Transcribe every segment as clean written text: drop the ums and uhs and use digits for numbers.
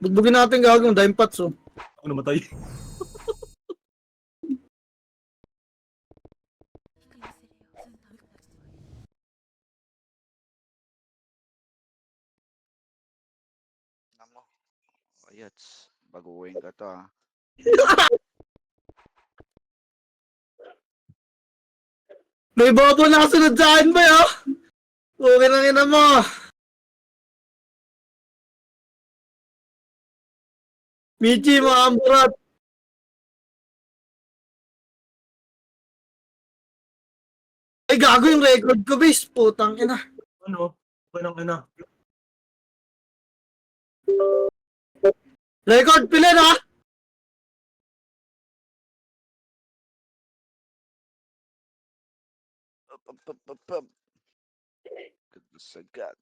Bugbugin natin gagawin, dime pots oh. Ako namatay. Namo. Ayats. Baguhin ka to ah. May bobo na kasunod sa akin ba oh? Okay lang ina mo. Michi, mga amburat. Ay, gago yung record ko, bis. Putang ina. Ano? Walang ina. Record pilin, ha? Up. Goodness of God.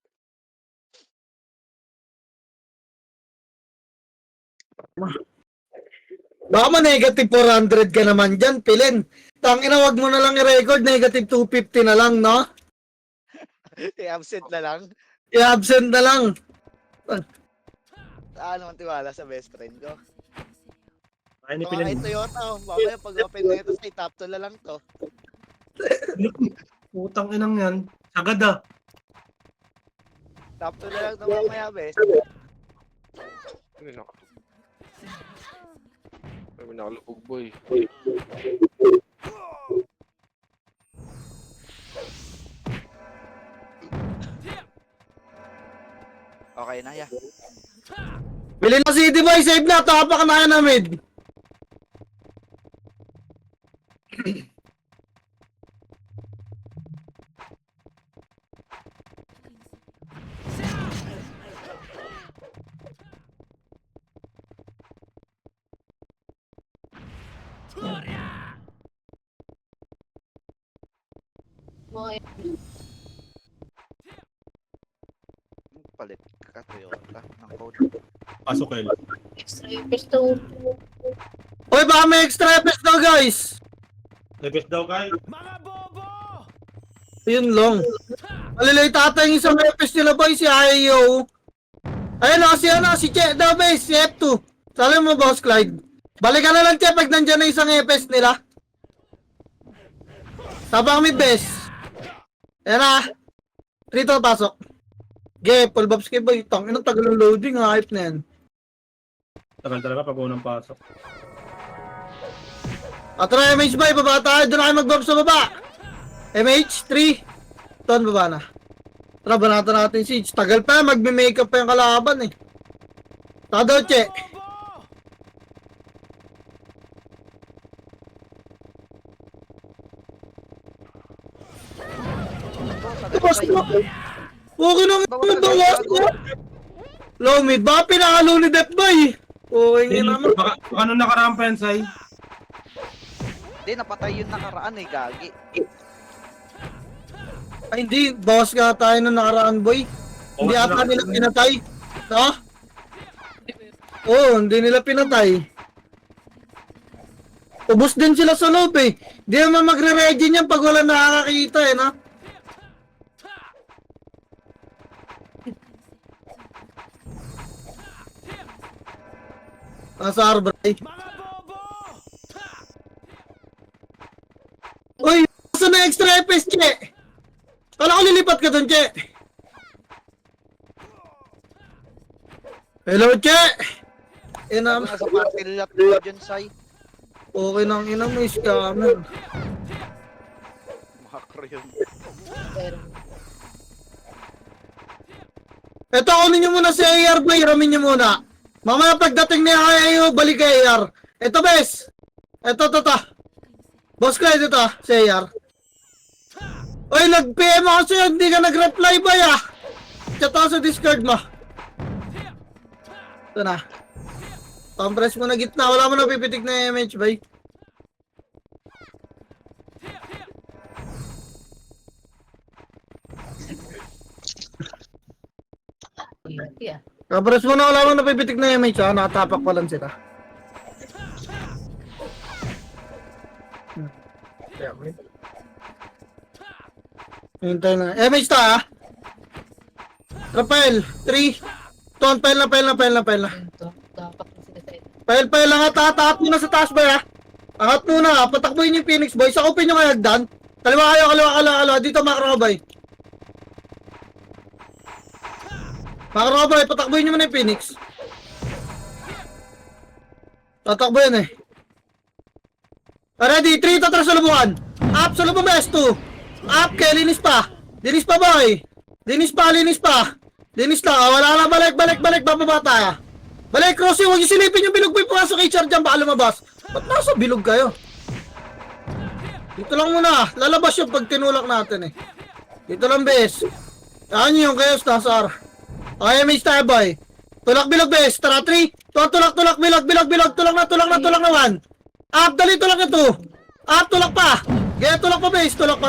Baka ma-negative 400 ka naman dyan, pilin. Tangina, wag mo na lang i-record, negative 250 na lang, no? I-absent na lang. I-absent na lang. Saan naman tiwala sa best friend ko? Ay, ni Mga Pilin. kay Toyota, oh. Mamaya pag open na ito sa top 2 na lang to. Putang inang yan. Sagad ah. Top 2 na lang to mamaya, best. Ay, may nakalubog boy. Okay na, ya. Bilhin na si Device, save na. Tapak na yan namin. Palit ka Toyota ng code. Pasok kayo. Gusto Uy, baka may extra episodes daw, guys. Lebes daw kayo. Yun lang. Malilate ata yung isang episodes nila, boy. Si Ayo. Ayun o, si Che daw, base. Si F2. Sali mo, boss Clyde. Balikan na lang, Che, pag nandyan na isang episodes nila. Tabang mid, base. Ayan na. 3 pasok. Ge, full bobs kay boy. Inang tagal ng loading, ha. Hype na yan. Tagal talaga pag unang pasok. Tara, MH boy, baba tayo. Doon na kayo mag-bob sa baba. MH, 3. Ton, baba na. Tara, banatan natin Siege. Tagal pa, magme-makeup pa yung kalaban eh. Tado, Che. Bawas mo. Okay nang bawas mo. Low mid, baka pinakalo ni Dep boy. Okay nga naman. Baka nung nakaraan pa yan, Sai. Hindi, napatay yun nakaraan eh, gagi. Ay hindi, bawas nga tayo nung nakaraan boy. Hindi Bawas ata na. nila pinatay. No? Oo, hindi nila pinatay. Ubus din sila sa loob eh. Hindi naman magre-ready niyan pag wala nakakakita eh, no? Nasa Arbray. Uy, nasa na extra FPS, Che? Kala ko lilipat ka dun, Che. Hello, Che. Ina, Nasa party lot ko dyan, Sai. okay nang ina mo, scammer. Makro yun. Eto, kunin nyo muna si AR, boy. Ramin nyo muna. Mamaya pagdating niya kayo, balik kay AR. Eto, bes. Eto. Boss ko, ito si AR. Uy, nag-PM ako sa'yo, hindi ka nag-reply ba ya? Chat ako sa Discord mo. Ito na. Compress mo na gitna, wala mo na pipitik na MH, bay. Compress mo na, wala mo na pipitik na MH, ha? Nakatapak pa lang sila. Hintay na. MH ta, ha? Rafael, 3. Ton, pile na. Pile, angat muna sa taas boy ha. Angat muna, patakbuhin yung Phoenix boy. Sakupin nyo kayo hagdan. Kaliwa kayo, dito makro boy. Makro boy, patakbuhin nyo muna yung Phoenix. Tatakbo yan eh. Ready, 3 tatras sa lubuhan. Up sa lubong best 2. Up kay linis pa. Linis pa boy. Linis pa. Linis na, wala na, balik, bababa tayo. Balik, Crossy, huwag yung silipin yung bilog boy, pumasok kay Char dyan, baka lumabas. Ba't nasa bilog kayo? Dito lang muna, lalabas yung pag tinulak natin eh. Dito lang, bes. Yan yung kayo, Stasar. Okay, may tayo boy. Tulak bilog, bes. Tara, 3. Tulak, bilog. Tulak na 1. Up, dali, tulak na 2. Up, tulak pa. Gaya, tulak pa, bes. Tulak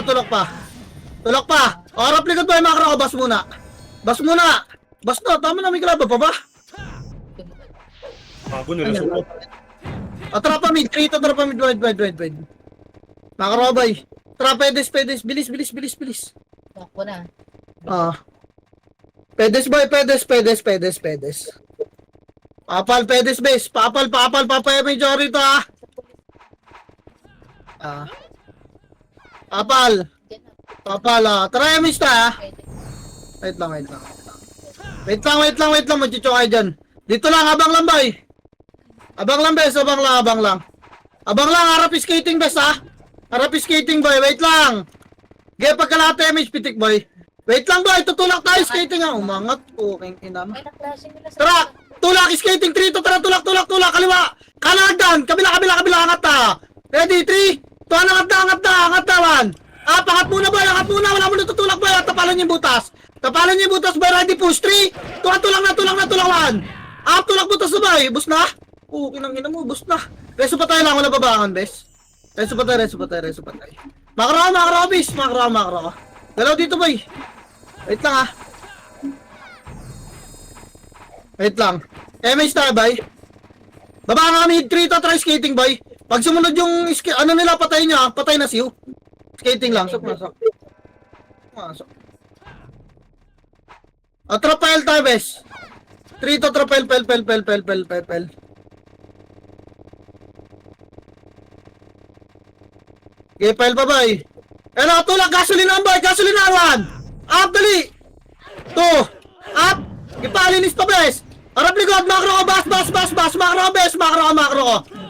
pa. O, harap likod boy, makro, bas muna. Bas na, tama na, may graba pa ba? Bago nila suot. Trapa mid, wait. Makarobay. Trapa, pedes, bilis. Ako na. Pedes boy, pedes. Papal, pedes base. Papal, may jori to ha. Papal, try miss ta ha. Wait lang. Magchicho kayo dyan. Dito lang, abang lang boy. Abang lang. Harap skating bes ha. Harap skating boy, wait lang. Gaya pagkalate image pitik boy. Wait lang boy, tutulak tayo skating ha. Umangat po, king inam. Ay, naklase nila sa... Tara, tulak skating 3 to, tara, tulak, kaliwa. Kalagdan, kabila, angat ta. Ready, 3, 2, angat na, 1. Angat muna boy, wala mo na tutulak boy, tapalan yung butas boy, ready, push, 3, 2, tulak na, 1. Tulak butas na boy, bus na. Kinang ina mo, bus na. Reso pa tayo lang, wala babangan, bes. Reso pa tayo. Makro, bis, makro. Dalaw dito boy. Wait lang. MH tayo boy. Baba nga mid 3 to, try skating boy. Pag sumunod yung nila, patay na siyo. Skating lang, masok. Trapel tayo bes. 3 to, trapel, pel. Okay, pel pa boy. Tulak, gasolina 1. Up, dali. 2. Up. Ipalinis pa bes. Harap likod, makro, bas.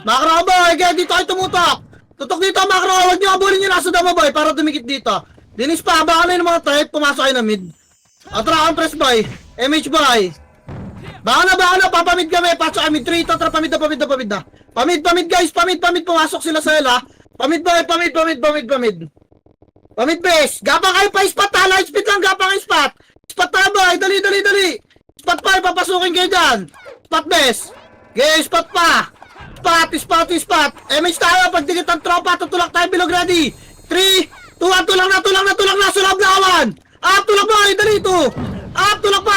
Makro boy, kaya dito ay tumutok. Tutok dito, makro. Huwag nyo abulin yung nasa dama boy para dumikit dito. Dinis pa, baka na yung mga type, pumasok kayo na mid. Atrakan press boy. MH boy. Baka na, papamid kami. Pasok kami, 3 to, pamid na. Pamid guys, pamid, pumasok sila sa ila. Pamid boy, pamid. Pamid bes, gapang kayo pa spot ha, light speed lang, gapang kayo spot. Spot tayo boy, dali. Spot pa, papasukin kayo dyan. Spot bes. Okay, spot pa. Spot. MH tayo, pagdikit ang tropa, tutulak tayo bilog ready. 3, 2, 1, tulak na, sulab na 1. Tulak boy, dali 2. Tulak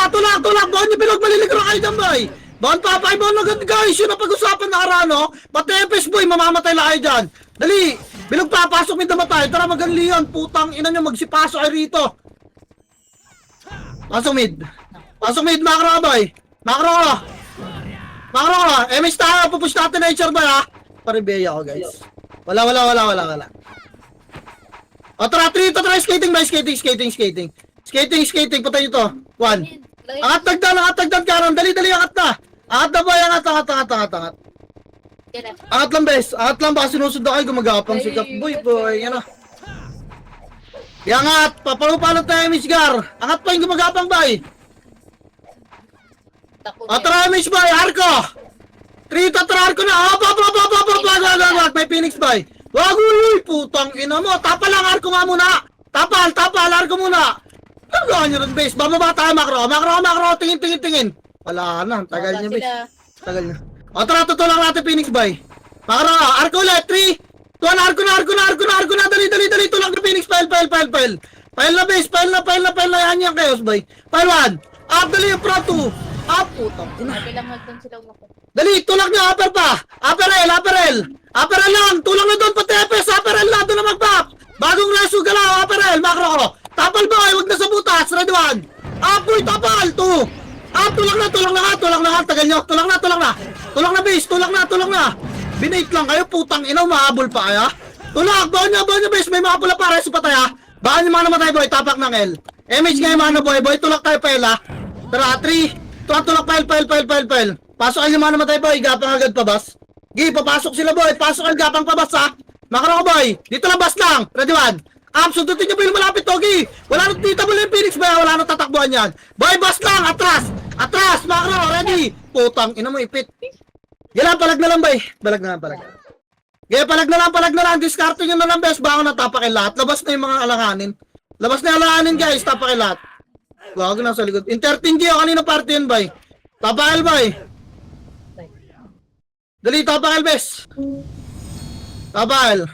boy, yung bilog, maliligro kayo dyan boy. Bawang papay, bawang agad guys, yun ang pag-usapan na karano. Patepes boy, mamamatay lang kayo dyan. Dali, bilog pa, pasok may damatay. Tara maganlihan, putang ina nyo, magsipasok ay rito. Pasok mid, makro boy. Makro, MS tayo, pupush natin na HR boy ha. Paribeya ko guys. Wala. Tara, 3 to, try skating boy, skating, patay nyo to. 1. Angat tagdan karon, dali, angat na. Angat na boy, angat. Angat lang bes, baka sinusunod kayo, gumagapang sikap. Boy, yan na. Angat, papalupalot tayo, Mishgar. Angat pa yung gumagapang boy. Tara, Mish boy, Arko. 3 to, tara, Arko na. May Phoenix boy. Wag, putang ina mo. Tapal lang, Arko nga muna. Tapal, Arko muna. Tagahan nyo rin bes, bababa tayo, makro, tingin. Wala na, tagal niya bes. Tara, tutulang natin Phoenix boy. Makro, Arko ulit, 3, 2, Arko na, dali, tulak na Phoenix, pile na base, pile na, yan yung chaos boy. Pile 1, up, dali yung pro 2, up, putang ina. Bilang magdun sila umako. Dali, tulak na, upper pa, upper L lang, tulak na doon, patepes, upper L na, doon na mag-pop. Bagong reso galaw, upper L, makro ko. Tapal boy, wag na sa butas, red 1. Up boy, tapal, 2. Tulak na. Tagal nyo. Tulak na, base. Tulak na. Binate lang kayo, putang ina, mahabol pa kaya. Tulak, baon nyo, base. May mga pula para sa patay, ha. Baon yung mga namatay, boy. Tapak ng L. MH ngayon, mga boy. Tulak tayo, Pel, ha. Tara, 3. Tulak, Pel. Pasok kayo yung mga namatay, boy. Gapang agad pa, bas. Papasok sila, boy. Pasok kayo, gapang pa, bas, ha. Makaro ko, boy. Dito lang, bas lang. Ready, one. Sundutin nyo pa yung malapit, Togi. Wala nang tita mo yung Phoenix ba? Wala nang tatakbuhan yan. Boy, bas lang. Atras. Makro, ready. Putang, ina mo, ipit. Gila, palag na lang, boy. Palag na lang. Discarding nyo na lang, best. Baka na tapakin lahat. Labas na yung mga alanganin. Guys. Tapakin lahat. Wag na sa likod. In 13G, o kanina party yan, boy. Tapakil, boy. Dali, tapakil, best. Tapakil.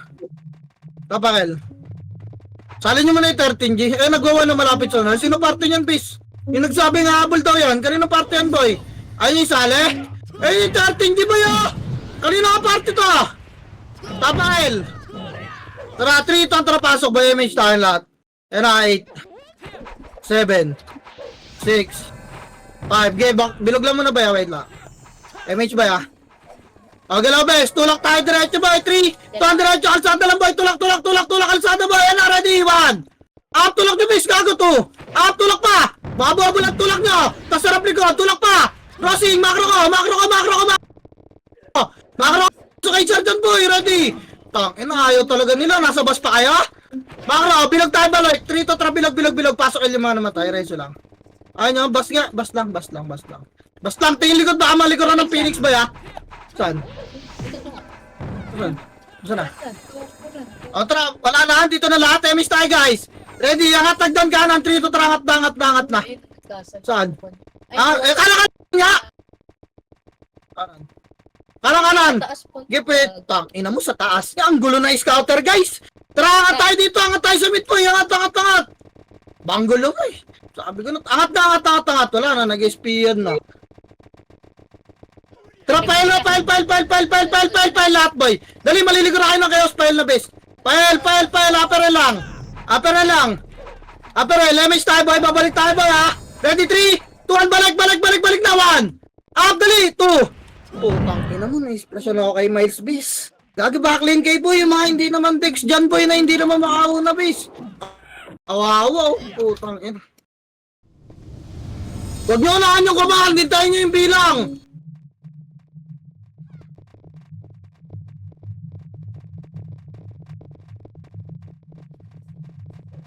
Salin nyo muna yung 13G. Nagwawa na malapit sa na. Sino party niyan, bis? Yung nagsabi nga habol daw yan. Kanino party yan, boy? Ayun yung sali? Yung 13G, boy, oh! Kanino ka party to? Tapail! Tara, 3 ito ang pasok, boy. MH tayo lahat. 8 7 6 5. Bilog lang muna, boy. Wait lang. MH, boy, ah. Galaw, bes. Tulak tayo diretso, boy. 3. Tuan diretso. Kalsada lang, boy. Tulak. Kalsada, boy. Ready. 1. Tulak nyo, bes. Gago to. Tulak pa. Mababol ang tulak nyo. Tas sarap likod. Tulak pa. Crossing. Makro ko. So kay Sergeant, boy. Ready. Ayaw talaga nila. Nasa bus pa kaya? Makro. Bilag tayo, baloy. 3 to tra. Bilag. Pasok yung mga namatay. Reso lang. Ayun nyo. Bas nga. Bas lang. Tingin likod. Baka malikuran ng Phoenix, boy, ha? Saan? Saan na? Tara, wala na, dito na lahat. Emis tayo, guys. Ready, angat tagdan kanan. 3 to tara, angat na. Saan? Kanan nga! Kanan. Gipit. Ina mo sa taas. Ang gulo na scouter, guys. Tara, angat tayo dito. Angat tayo sa midpoint. Angat. Banggulo, eh. Sabi ko na, angat. Wala na, nag-espion na. Tara, pile lahat, boy. Dali, maliligo na kayo ng chaos, pile na, base. Pile, Aperel lang. Lemage tayo, boy. Babalik tayo, boy, ha. Ready, 3, 2, 1, balik na, 1. Dali, 2. Putang ina mo, na-expression ako kay Miles, base. Gagi backlane kay boy, yung mga hindi naman Dex dyan, boy, na hindi naman makauna, base. Awawa, putang ina. Huwag nyo unahan yung kumahal, hintayin nyo yung bilang.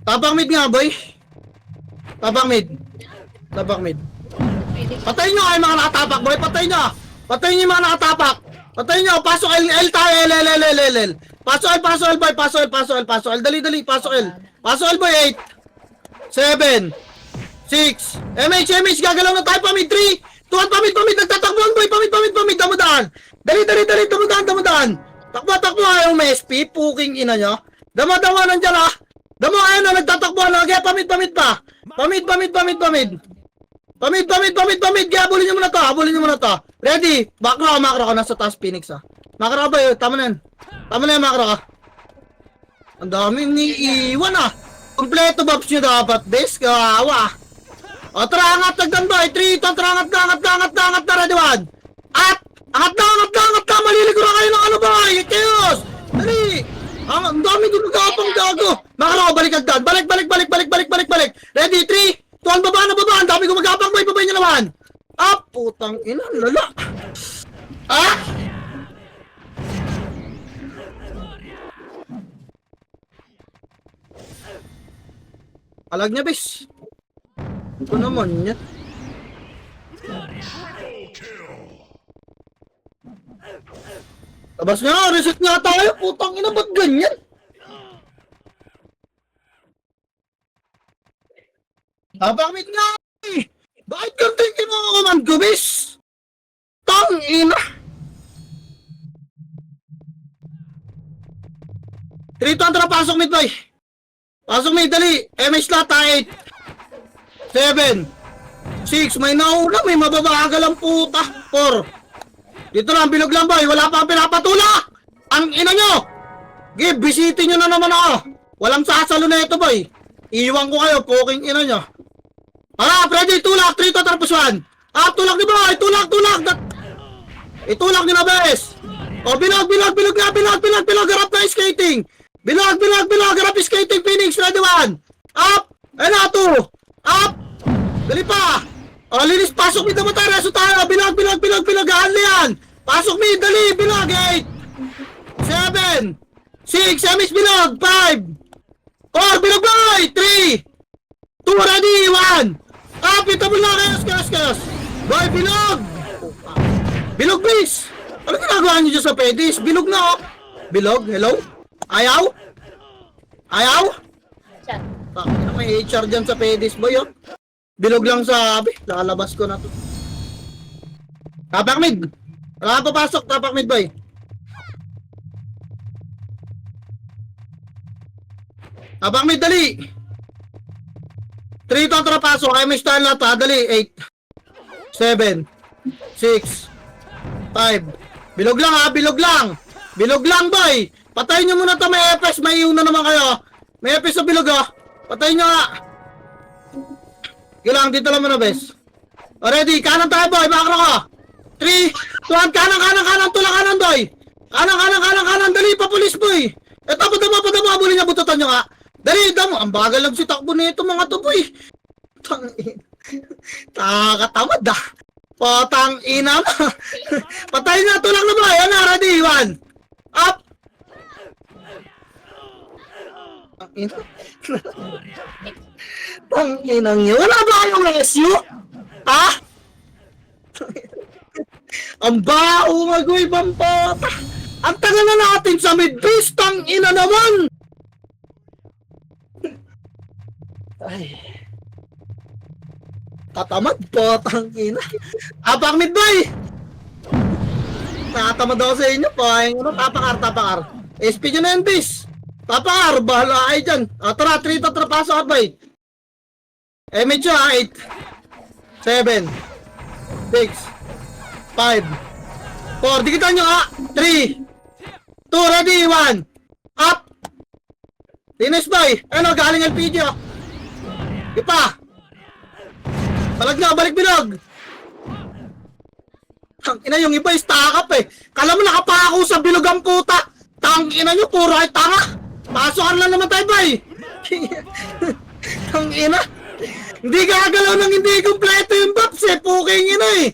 Tapak mid nga, boy. Tapak mid. Patayin nyo kayo mga nakatapak, boy. Patayin nyo yung mga nakatapak. Patayin nyo. Pasok L tayo. L. Pasok L, boy. Pasok L. Dali. Pasok L. Pasok L, boy. 8 7 6. MH. Gagalaw na tayo. Pamid. 3 2 1. Pamid. Nagtatakbuhan, boy. Pamid. Damodaan. Dali. Damodaan. Takbo. Ayaw may SP. Puking ina nyo. Dama nandyan, ha. Damo, ayun na, nagtatakbuhan na. Kaya pamid pa. Pamid. Kaya habulin nyo muna to. Ready? Makro ka. Nasa taas, Phoenix, ha. Makro ka ba yun? Tama na yan, makro ka. Ang daming niiwan, ha. Kompleto babs nyo dapat, bes. Kawawa. Tara, angat, tagdan, boy. 3, tara, angat na, ready, 1. Angat na. Maliligo na kayo ng ano, boy. Chaos. Dali. Ang dami doon nagkakapang gago. Makaro, balik. Ready, 3, 2, 1, baba. Ang dami ko magkakapang, boy. Babay nyo naman. Putang ina, lala. Alag niya, bes. Ito naman yan. Labas nga, reset nga tayo. Putang ina, ba't ganyan? Bakit nga, eh? Bakit ganting yung mga command ko, bis? Tang ina. 3 to, tara, pasok mid, boy. Pasok mid, dali. MH lahat, 8 7 6. May nauna, may mababagal ang puta. 4. Dito lang, bilog lang, boy. Wala pa pinapatulak. Ang ina nyo. Give, bisitin nyo na naman ako. Walang sasalo na ito, boy. Iwan ko kayo, poking ina nyo. Ready, tulak. 3 to, tapos 1. Tulak ni boy! Tulak! Itulak nyo na, bes! Bilog na! Harap na skating! Bilog! Harap skating, Phoenix! Ready, 1! Up! Ayun na, 2! Up! Dali pa! Linis, pasok mid na matay! Reso tayo! Bilog! Gahan yan! Pasok mid! Dali! Bilog! 8! 7! 6! Semis bilog! 5! 4! Bilog boy! 3! 2! Ready! 1! Up! Ito mo lang! Kayos! Boy, bilog! Bilog, please! Ano ginagawa niyo dyan sa pedis? Bilog na, oh! Bilog, hello? Ayaw? Chat. May HR dyan sa pedis, boy, oh. Bilog lang sabi. Lalabas ko na to. Tapak mid! Wala ka papasok, tapak mid, boy. Tapak mid, dali! 3 to pasok. Ay, may style na to, ha? Dali, 8 7 6 5. Bilog lang, ha? Bilog lang, boy! Patayin nyo muna to, may FS. May iuna naman kayo. May FS sa bilog, ha? Patayin nyo, ha? Gilang, dito lang muna, bes. Ready, kanan tayo, boy. Makro ko. 3, 2, 1, kanan, tulak kanan, boy. Kanan, dali, papulis, boy. Eto, padama, abulin niya, bututan nyo, ha? Dali, damo. Ang bagal lang si takbo nito, mga to, boy. Takatamad, ah. Potang ina mo. Patay na, tulak na, boy. Ano, ready, 1. Up. Ang inang nyo. Wala ba kayong SU? Ha? Ang bao magoy pampota. Ang tagal na natin sa mid-base. Tang ina naman. Ay. Tatamad po. Tang ina. Abang mid-boy. Tatamad ako sa inyo po. Tapakar. SP nyo na yan, base. Papakar, bahala kayo dyan. Tara, 3 to trapaso ka, boy. Medyo 8 7 6 5 4, dikitan nyo ha. 3 2, ready, 1. Up. Linis, boy. Ano, galing LPG, oh. Ipa. Balik bilog. Tang ina, yung iba stack up, eh. Kala mo nakapako sa bilog ang puta. Tang ina nyo, puro ay tanga. Pasokan lang naman tayo, boy. Tang ina. Hindi gagalaw ng hindi kumpleto yung Babs, eh. Puking ina, eh.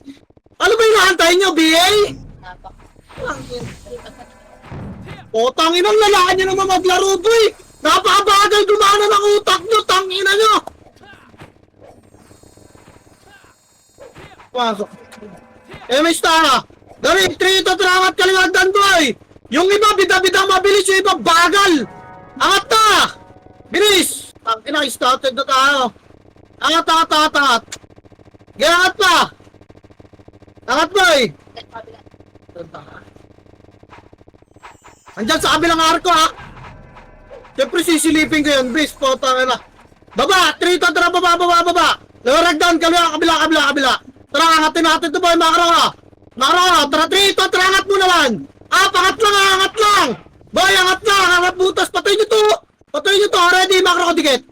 Ano ba yung naantay nyo, BA? Napak. Tang ina. O, tang ina, lalaan nyo naman maglaro, boy. Napakabagal dumana ng utak nyo. Tang ina nyo. Pasok. May star. Dari, 3 to trangat kaliwagdan, boy. Yung iba, bida-bida mabilis. Yung iba, bagal. Angat na! Bilis! Ang ina-started na tayo. Angat. Angat pa! Angat, boy! Andyan sa kabilang arko, ha? Siyempre, sisilipin ko yun. Bis, potang ina. Baba! 3 to, tara, baba! Lower down, kabila. Tara, angatin natin ito, boy. Makro ka. Tara, 3 to, tara, angat mo naman. Angat lang! Boy, angat butas, patay nyo to! Ready, makro ko, dikit,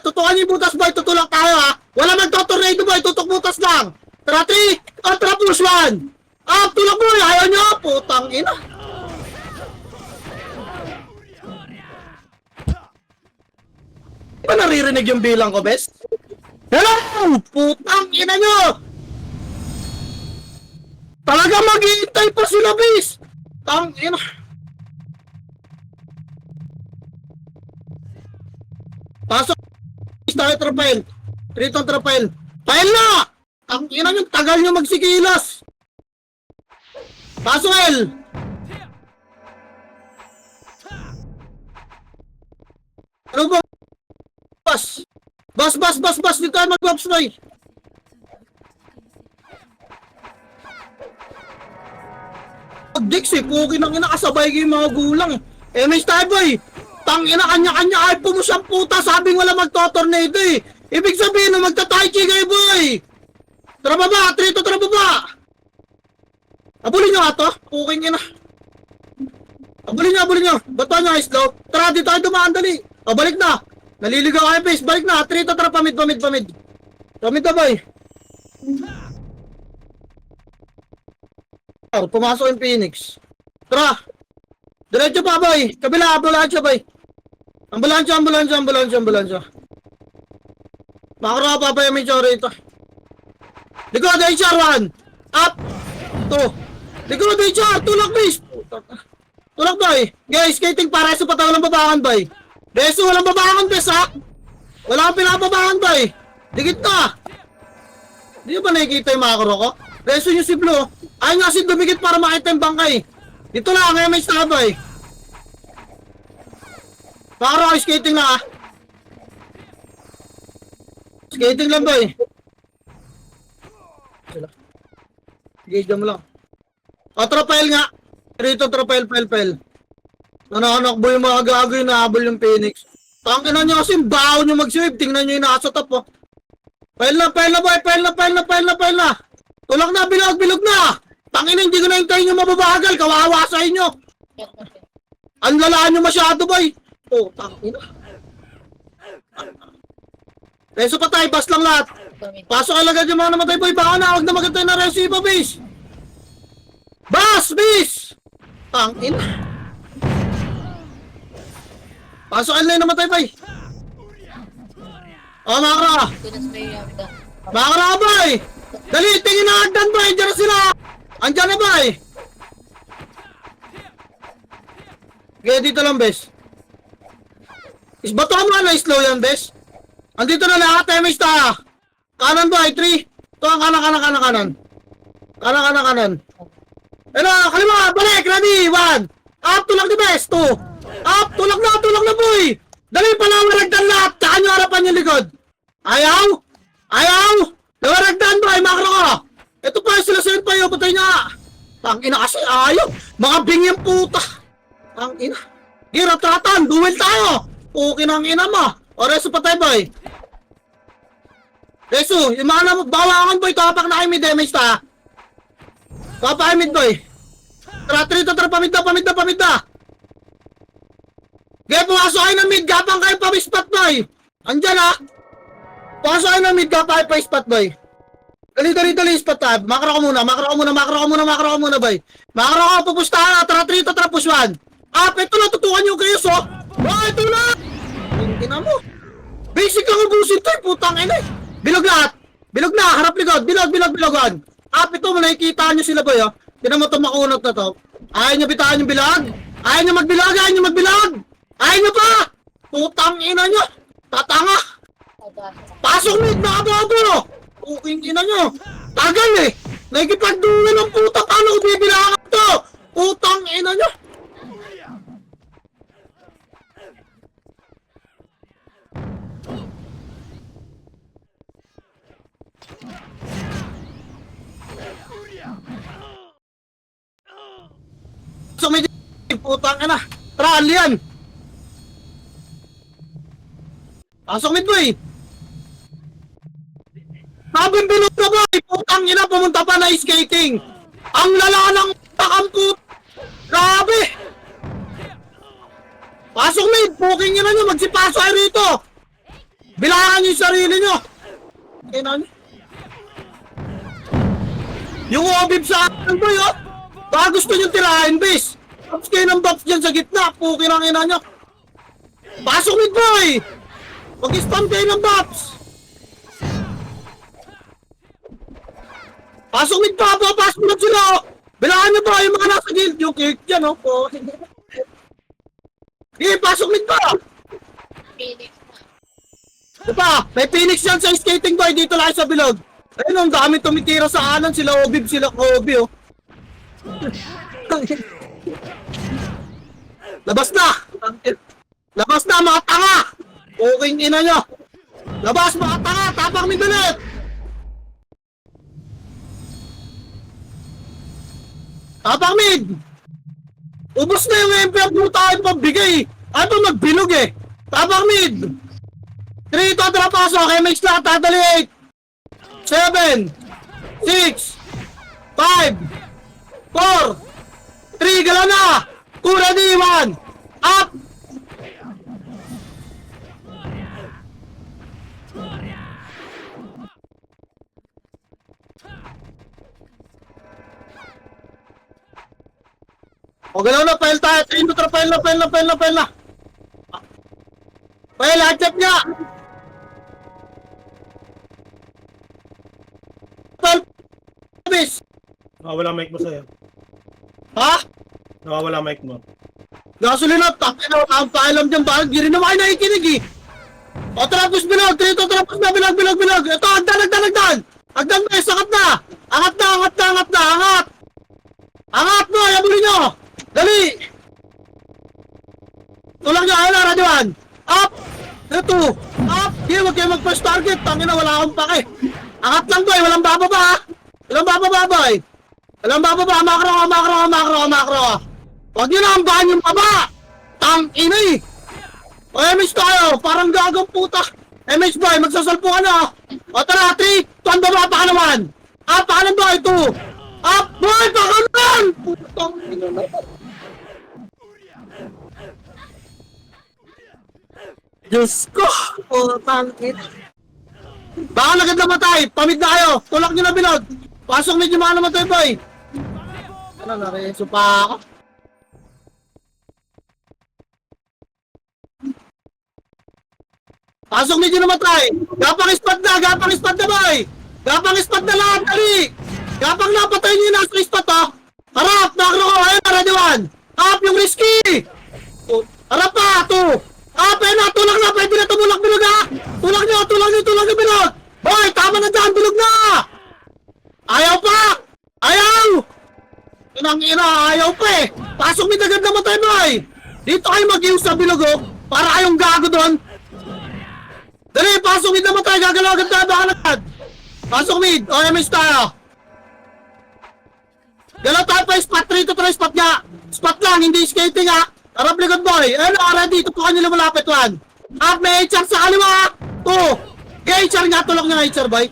tutukan nyo yung butas, boy, tutulak tayo, ha! Wala magtotornado, boy, tutok butas lang! Tara, 3, tara, push 1! Tulak, boy, ayaw nyo, putang ina! Di ba naririnig yung bilang ko, best? Hello! Putang ina nyo! Talaga mag-iintay pa sila, best! Tang ina! Pasok tayo, Trapel. 3 to Trapel. Pail na! Ang ina nyo, tagal nyo magsikilas. Pasok, El. Ano ba? Bas. Dito tayo mag-box, boy. Dixie, puki ng ina, kasabay kayo yung mga gulang. May tayo, boy. Tang ina, kanya-kanya ay pumusang puta, sabing wala magtotornado, eh. Ibig sabihin na magta-tai chi kayo, boy. Tara baba, 3 to, tara baba. Abulin nyo nga to, puking ina. Abulin nyo. Bato nyo, ice daw. Tara, dito tayo dumaan, dali. Balik na. Naliligaw kayo, face. Balik na. 3 to, tara, pamid. Pamid na, boy. Pumasok yung Phoenix. Tara! Diretso pa, boy! Kabila, ambulansya, boy! Ambulansya. Makaraw pa pa yung medyo rito. Likod, HR, 1! Up! 2! Likod, HR! Tulak, please! Tulak, boy! Guys, skating para sa pataw ng babangan, boy! Beso, walang babangan, bes, ha? Wala kang pinababangan, boy! Dikit na! Di ba nakikita yung makro ko? Beso nyo si Blue. Ayaw nga si dumikit para makita yung bangkay. Dito lang, ngayon may stabay. Makro, skating na, ha? Skating lang, boy. Gage mo lang. O, trapel nga. Rito, trapel. Nananakbo yung mga gago yung nahabol yung Phoenix. Tangkinan nyo kasi baho nyo mag-save. Tingnan nyo yung nasa top, oh. Pile na, boy. Pile na. Tulak na, bilog na. Tangkinan, hindi ko na hintayin yung mababagal. Kawawa sa inyo. Ang lalaan nyo masyado, boy. Oh, tangkinan. Reso patay, bas lang lahat. Pasok agad yung mga namatay, boy. Baka na, huwag na magantay na resibo, base. Base! Tangkinan. Pasok ang line namatay, boy. Oh, makara. Makara, boy. Dali, tingin na agdan, boy. Andiyan na sila. Andiyan na, boy. Okay, dito lang, bes. Isbato mo na, slow yan, bes. Andito na lahat, MS ta. Kanan, boy. 3. Ito ang kanan. Kanan. Ano, kalima, balik. Ready, 1. Up, tulak ni bes. 2. Up! Tulak na, boy! Dali pala, waragdan lahat! Saan nyo harapan yung likod? Ayaw! Nawaragdan, boy! Makro ko! Ito pa, sila pa yun, patay nga! Tangina kasi, ayaw! Mga bingyang puta! Tangina! Giratratan! Duel tayo! Okay ng ina mo! O, Reso patay, boy! Reso, yung mga namot, bawakan, boy! Kapak na kayo may damage ta! Kapak kayo mid, boy! Tara, pamid na! Kaya pumasok kayo ng mid, gapang kayo pa spot, boy! Andyan, ha? Pumasok kayo ng mid, gapang kayo pa spot, boy! Dali, spot, ha? Makro ko muna, boy! Makro ko, pupustahan na, tara 3 to, tara push 1! Up, ito na, tutukan yung kayo, so! Oh, ito na! Tingnan mo! Basic lang ubusin to, putang ina, eh! Bilog lahat! Bilog na, harap likod, bilogan! Up, ito mo, nakikita nyo sila, boy, ha? Tinan mo ito, makunot na to. Ayaw nyo bitaan yung bilag? Ayaw nyo magbilag! Ayaw nyo pa! Putang ina nyo! Tatanga! Pasok mid na abo! Puking ina nyo! Tagal eh! Nagkipagdulo ng puta! Paano ko bibilangan to? Putang ina nyo! So may putang ina! Tral yan! Pasok mid, boy! Sabing bilog na, boy! Putang ina, pumunta pa na skating! Ang lala ng pakamput! Grabe! Pasok mid! Puking nyo na nyo! Magsipaso kayo rito! Bilangan nyo yung sarili nyo! Kaya nyo? Yung obib sa akin, boy, oh! Baka gusto nyo tirahin, base! Tapos kayo ng buff dyan sa gitna! Puking ang ina nyo! Pasok mid, boy! Mag-spam kayo ng buffs! Pasok mid pa! Pasok na sila! Bilangan nyo ba yung mga nasa guild? Yung cake dyan, oh! Okay, pasok mid pa! Diba? May Phoenix yan sa skating, boy! Dito lang sa bilog! Ayun, ang dami tumitira sa kanan. Sila Obib, sila Kobe, oh! Labas na! Labas na, mga tanga! Puking ina nyo! Labas, mga tanga! Tapang mid ulit! Tapang mid! Ubus na yung MP ang putain pambigay! Ay pa magbilog eh! Tapang mid! 3 to trapaso, kay Mix lahat, tatali 8 7 6 5 4 3, gala na! 2 ready, 1 up! O galaw na, file tayo. Tingin mo, file na. File, headset niya. File, bis. Nawawala mic mo sa'yo. Ha? Nawawala mic mo. Gasolina, takin na, ang paalam dyan, bakit di rin naman kayo nakikinig eh. O trapos bilog, trito trapos na, bilog. Ito, hagdan. Hagdan mo, sakat na. Angat. Angat mo, yabulin nyo. Dali. Tulang nyo, ayun na, radyoan. Up. Ito. Up. Di, huwag kayo mag-first target. Tangin na, wala akong pake. Angat lang boy, walang bababa ha. Walang bababa boy. Walang bababa, makro. Huwag nyo na ambahan yung baba. Tangina eh. O MS tayo, parang gagang puta. MS boy, magsasalpo ka na. O tara, 3, 2, baba, pakalaman. Up, pakalan boy, 2. Up, boy, pakalan! Putang ina na. Diyos ko, putang ina. Baka agad namatay, pamid na kayo. Tulak nyo na bilog. Pasok medyo mga namatay boy. Ano, nareso pa ako. Pasok medyo namatay. Gapang spot na boy. Gapang spot na lahat, dali. Gapang napatay nyo yung nasa spot oh. Harap, nakro ko, ayun na, radiwan. Harap yung risky. Harap pa, 2. Harap, ayun na, tulak na, pwede na tumulak bilog ha. Tulak nyo bilog. Boy, tama na dyan, bilog na. Ayaw pa. Ayaw. Inang ina, ayaw pa eh. Pasok mid agad namatay boy. Dito kayo mag-ius sa bilog oh. Para kayong gago doon. Dali, pasok mid namatay, gagalaw agad tayo, baka agad. Pasok mid, OMS tayo. Galaw tayo pa, spot 3 to 3, spot nga. Spot lang, hindi skating ha. Harap likod boy, ayun ready, tutukan nyo lumulapit 1. Up, may HR sa kaliwa. 2. Okay, HR nga, tulak nyo nga HR boy.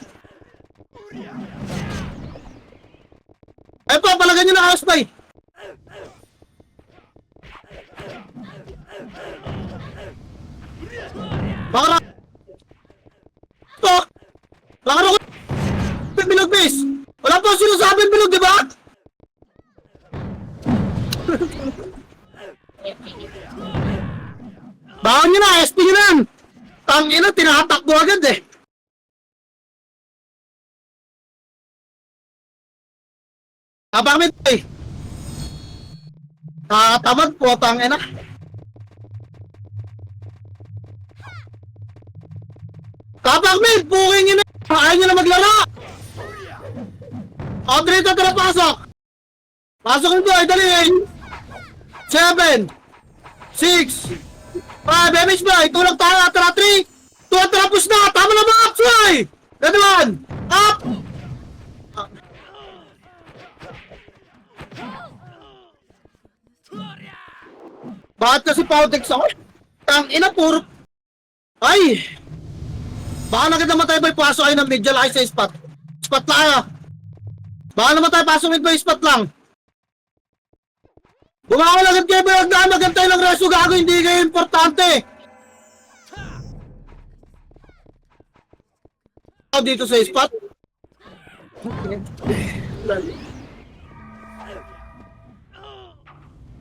Ayun pa, palagan nyo na ayos boy. Baka ito! Baka ako bilog bis! Wala pa sinasabing bilog, di ba? Bawang nyo na, SP nyo na! Tangina, tinatakbo agad eh! Kapamit eh! Nakatamad po, tangina! Kapamit! Puking nyo na! Ayaw nyo na maglaro! O, dito tara pasok! Pasok nyo boy, dali eh! 7 6 5, MS boy! Tulog tayo! Tara 3 2, tapos na! Tama na mga ups boy! Ready 1! Up! Bakit kasi Pautex ako? Tangina, puro... Ay! Baka nagad namatay boy, pasok kayo ng mid, dyan sa spot. Spot lang kayo. Baka namatay, pasok mid boy, spot lang. Bumakal agad kayo boy, agad tayo ng reso, gago, hindi kayo importante. Dito sa spot.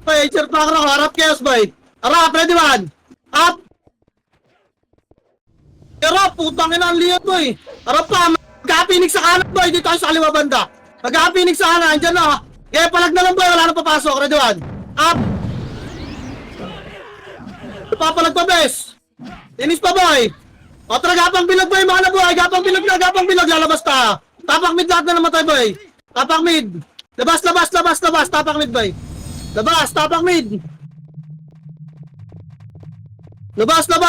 Boy, HR pa ako, harap chaos boy. Harap, ready 1. Up! Pero putang ina ang liyan boy. Harap pa, mag-hapinig sa kanan boy, dito tayo sa kaliwa banda. Mag-hapinig sa kanan, andyan na. Kaya palag na lang boy, wala na papasok. Ready 1. Up! Papalag pa bes. Tinis pa boy. O tara, gapang bilog boy, mga na boy. Gapang bilog, lalabas ta. Tapak mid lahat na namatay boy. Tapak mid. Labas. Tapak mid boy. Labas, tapak mid.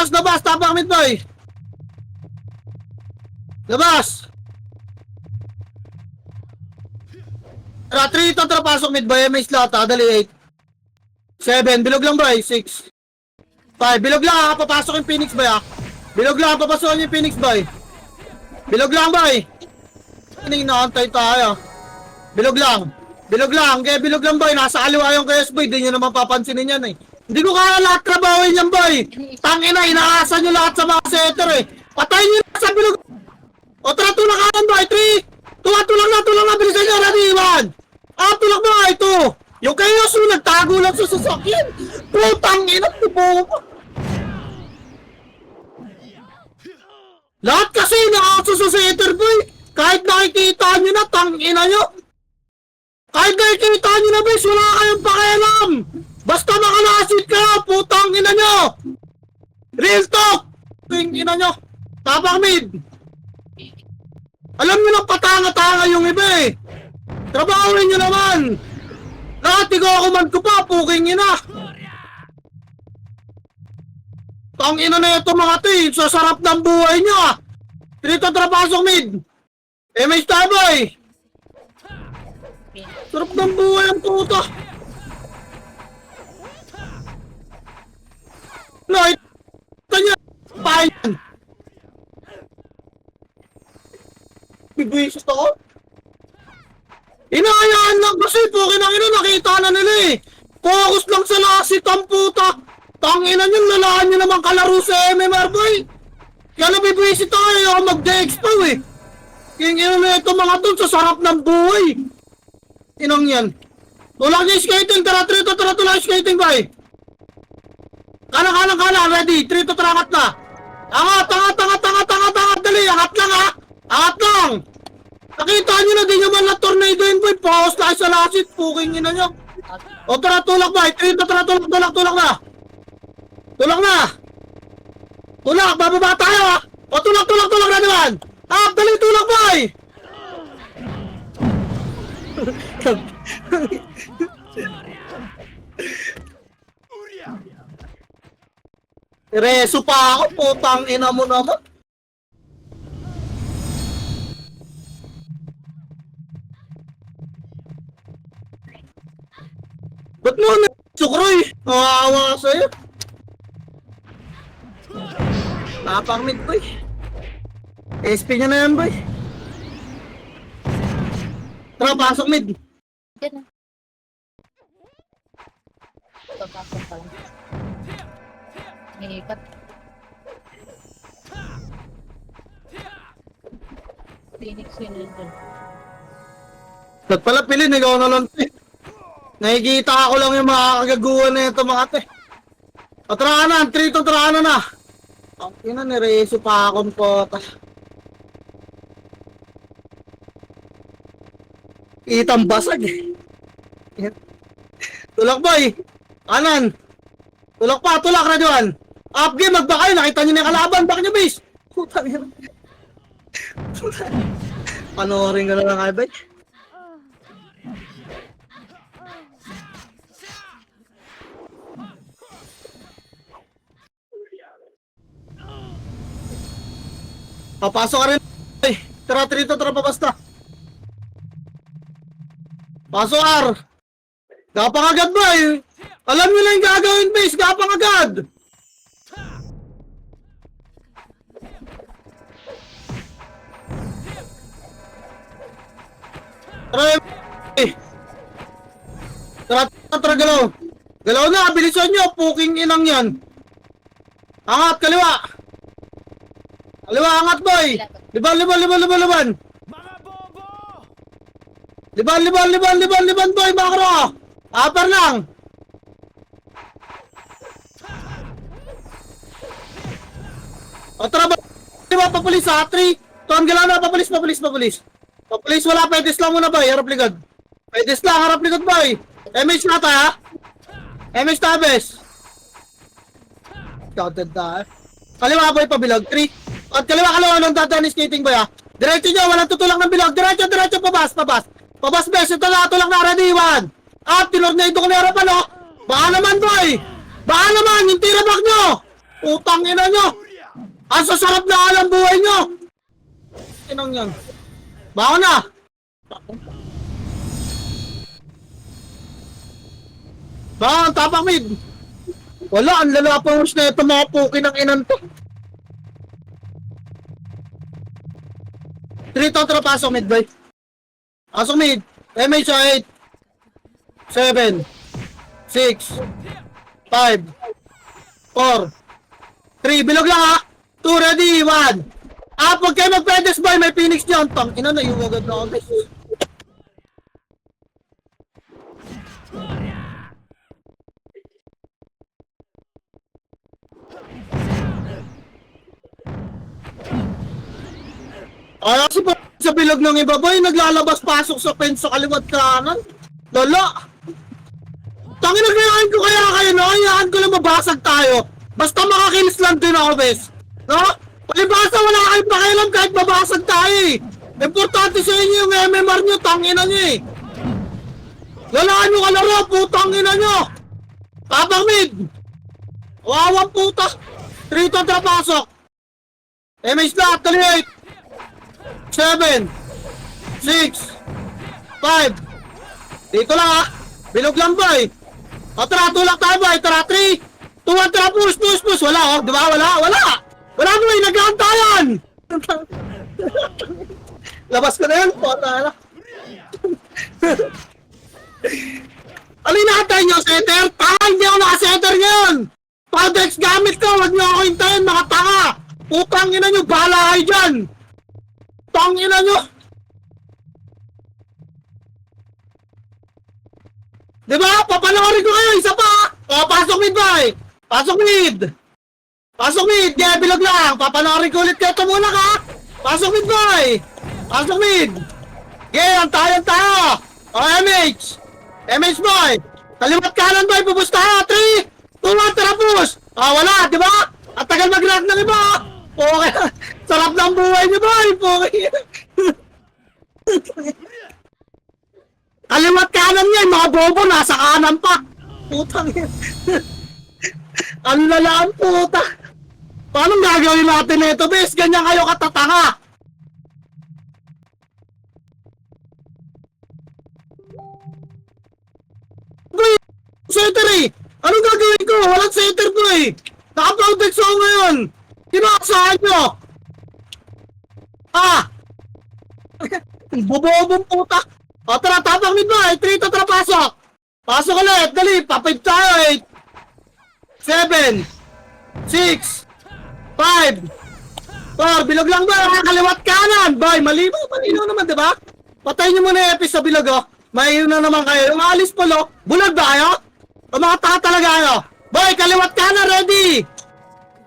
Labas, tapak mid boy. Labas! Tara, 3 ito, tara pasok mid boy, may slot ha, dali 8 7, bilog lang boy, 6 5, bilog lang ha, papasok yung Phoenix boy ha. Bilog lang, papasok yung Phoenix boy. Bilog lang boy. Hindi naantay tayo. Bilog lang, kaya bilog lang boy, nasa kaliwa yung KS boy, di nyo naman papansinin yan eh. Hindi ko kaya lahat trabawin yan boy. Tangina, inaasa nyo lahat sa mga setter eh. Patayin nyo na sa bilog. O tara, tulak kanan boy, 3 tulak na, bilisan nyo, ready 1. Ah, tulak boy, 2. Yung kayo sunod, nagtatago lang sa sasakyan. Putang ina, tubo ko. Lahat kasi nakakaso sa Etherboy. Kahit nakikita nyo na, tangina nyo. Kahit nakikita nyo na, bes, wala kayong pakialam. Basta nakalasit kayo, putang ina nyo. Real talk. Ina nyo. Tapang mid. Alam nyo lang patanga-tanga yung iba eh. Trabahoin nyo naman. Lahat ikaw ko pa, puking ina. Tangina na ito mga team, sa sarap ng buhay nyo ah. Dito trapasok mid. MH Taboy. Sarap ng buhay ang puta. Night. Tanya. Payan. Bibwisit ako. Inayaan lang kasi pukin ang ina, nakita na nila eh. Focus lang sa lasit ang puta. Tangina nyo, lalaan nyo naman kalaro sa MMR boy. Kaya nabibwisit ako eh, ako mag-de-expo eh. King ina na ito mga tol, sa sarap ng buhay. Inang yan. Tulak niya skating, tara trito, tara tulak skating boy. Kanan, ready, trito tarakat na. Angat, dali, angat lang ha. Angat lang. Nakita nyo na, di nyo man na-tornado yun boy. Pause lang sa lasit, puking ina nyo. O tara tulak boy, trito, tara tulak na. Tulak na. Tulak, bababa tayo ha. O tulak na naman. Dali, tulak boy. Reso pa ako, putang ina mo naman. Ba't mo na sukroy? Nawawa ka sa'yo. Tapang mid boy. SP niya na yan boy. Tara, pasok mid. Yan na. Papasok pa lang. Nilipat. Phoenix yun dun. Pala pilin, ikaw na lang te. Nakikita ko lang yung mga kagaguhan na ito mga te. O tarahanan, trito tarahanan na. Ang ina, nireso pa akong pota. Itang basag eh. Tulak boy. Kanan. Tulak pa, tulak radyoan. Up game, magbakay. Nakita nyo na yung kalaban. Bakit nyo base? Putang ina. Panoorin ka na lang ay bay. Papasok ka rin. Tara, trito, tara pa basta. Pasok R. Gapang agad ba eh. Alam nyo na yung gagawin base. Gapang agad. Tara eh. Tara, galaw. Galaw na, bilisan nyo. Puking inang yan. Angat, kaliwa. Kaliwa, angat boy. Liban. Liban boy, makro. Upper lang. O tara ba? Diba, papulis ha? 3. Tuan gala na, papulis. Papulis, wala. Pwedis lang muna boy, harap likod. Pwedis lang, harap likod boy. MH nata ha? MH tabes. Counted na. Kaliwa boy, pabilog. 3. At kaliwa nung dadaan ni skating boy ha. Diretso nyo, walang tutulak ng bilog. Diretso, pabas. Pabas bes, ito na, tulak na, ready, 1. Up, tinornado ko na harapan o. Baka naman boy. Baka naman, yung tirabak nyo. Utang ina nyo. Ang sasarap na alam buhay nyo. Inang yan. Baka na. Baka, tapak mid. Wala, ang lalapang na ito mga pukin ng inan to. 3 to, pasok mid boy. Pasok mid. MH 8 7 6 5 4 3, bilog lang ha. 2, ready, 1. Huwag kayo mag-pedes boy, may Phoenix dyan. Tang ina na, yung agad na ako guys. Kaya kasi pa sa bilog ng iba boy, naglalabas-pasok sa fence sa kaliwat kanan. Lala! Tangin na kayaan ko kaya kayo, no? Hayaan ko lang mabasag tayo. Basta makakills lang din ako, bes. No? Palibasa, wala kayong pakialam kahit mabasag tayo eh. Importante sa inyo yung MMR nyo, tangina nyo eh. Lalaan nyo kalaro, putang ina nyo. Tapang mid. Wawang puta. 3 to trapasok. MH na, 38. 7. 6. 5. Dito lang ha. Bilog lang boy. O tara, tulak tayo boy. Tara, 3. 2, 1, tara, push. Wala oh. Diba? Wala. Wala boy, nagkakantayan. Labas ko na yan. Puta na. Ano inaantay nyo, setter? Tanga, hindi ako naka-setter ngayon! Padex gamit ko, wag nyo ako hintayin, mga tanga! Putang ina nyo, bahala kayo dyan! Tang ina nyo! Diba? Papanoorin ko kayo, isa pa! O, pasok mid ba eh? Pasok mid! Pasok mid! Yeah, bilog lang! Papanoorin ko ulit kayo, tumulak ha! Pasok mid ba eh? Pasok mid! Yeah, antayan tayo! O, MH! MH boy! Kaliwat kanan boy, pupusta ha! 3, 2, 1, tara push! Ah, wala, di ba? At tagal mag-lag ng iba! Okay, sarap ng buhay niyo boy! Okay. Kaliwat kanan niya, mga bobo, nasa kanan pa! Putang yan! Ang lalaan puta! Paano gagawin natin ito, bes? Ganyan kayo katatanga! Setter eh! Anong gagawin ko? Walang setter ko eh! Naka-protex ako ngayon! Kinakasahan nyo! Ah! Bobobong puta! O tara, tapang mid ba? 3 to tara, pasok! Pasok ulit! Dali! Papayip tayo eh! 7 6 5 4 bilog lang ba? Kaliwat kanan! Boy, malinaw naman, diba? Patayin nyo muna yung epi sa bilog oh! May na naman kayo. Umalis po lo! Bulag ba kayo? O mga tanga talaga kayo! Boy, kaliwat kanan, ready!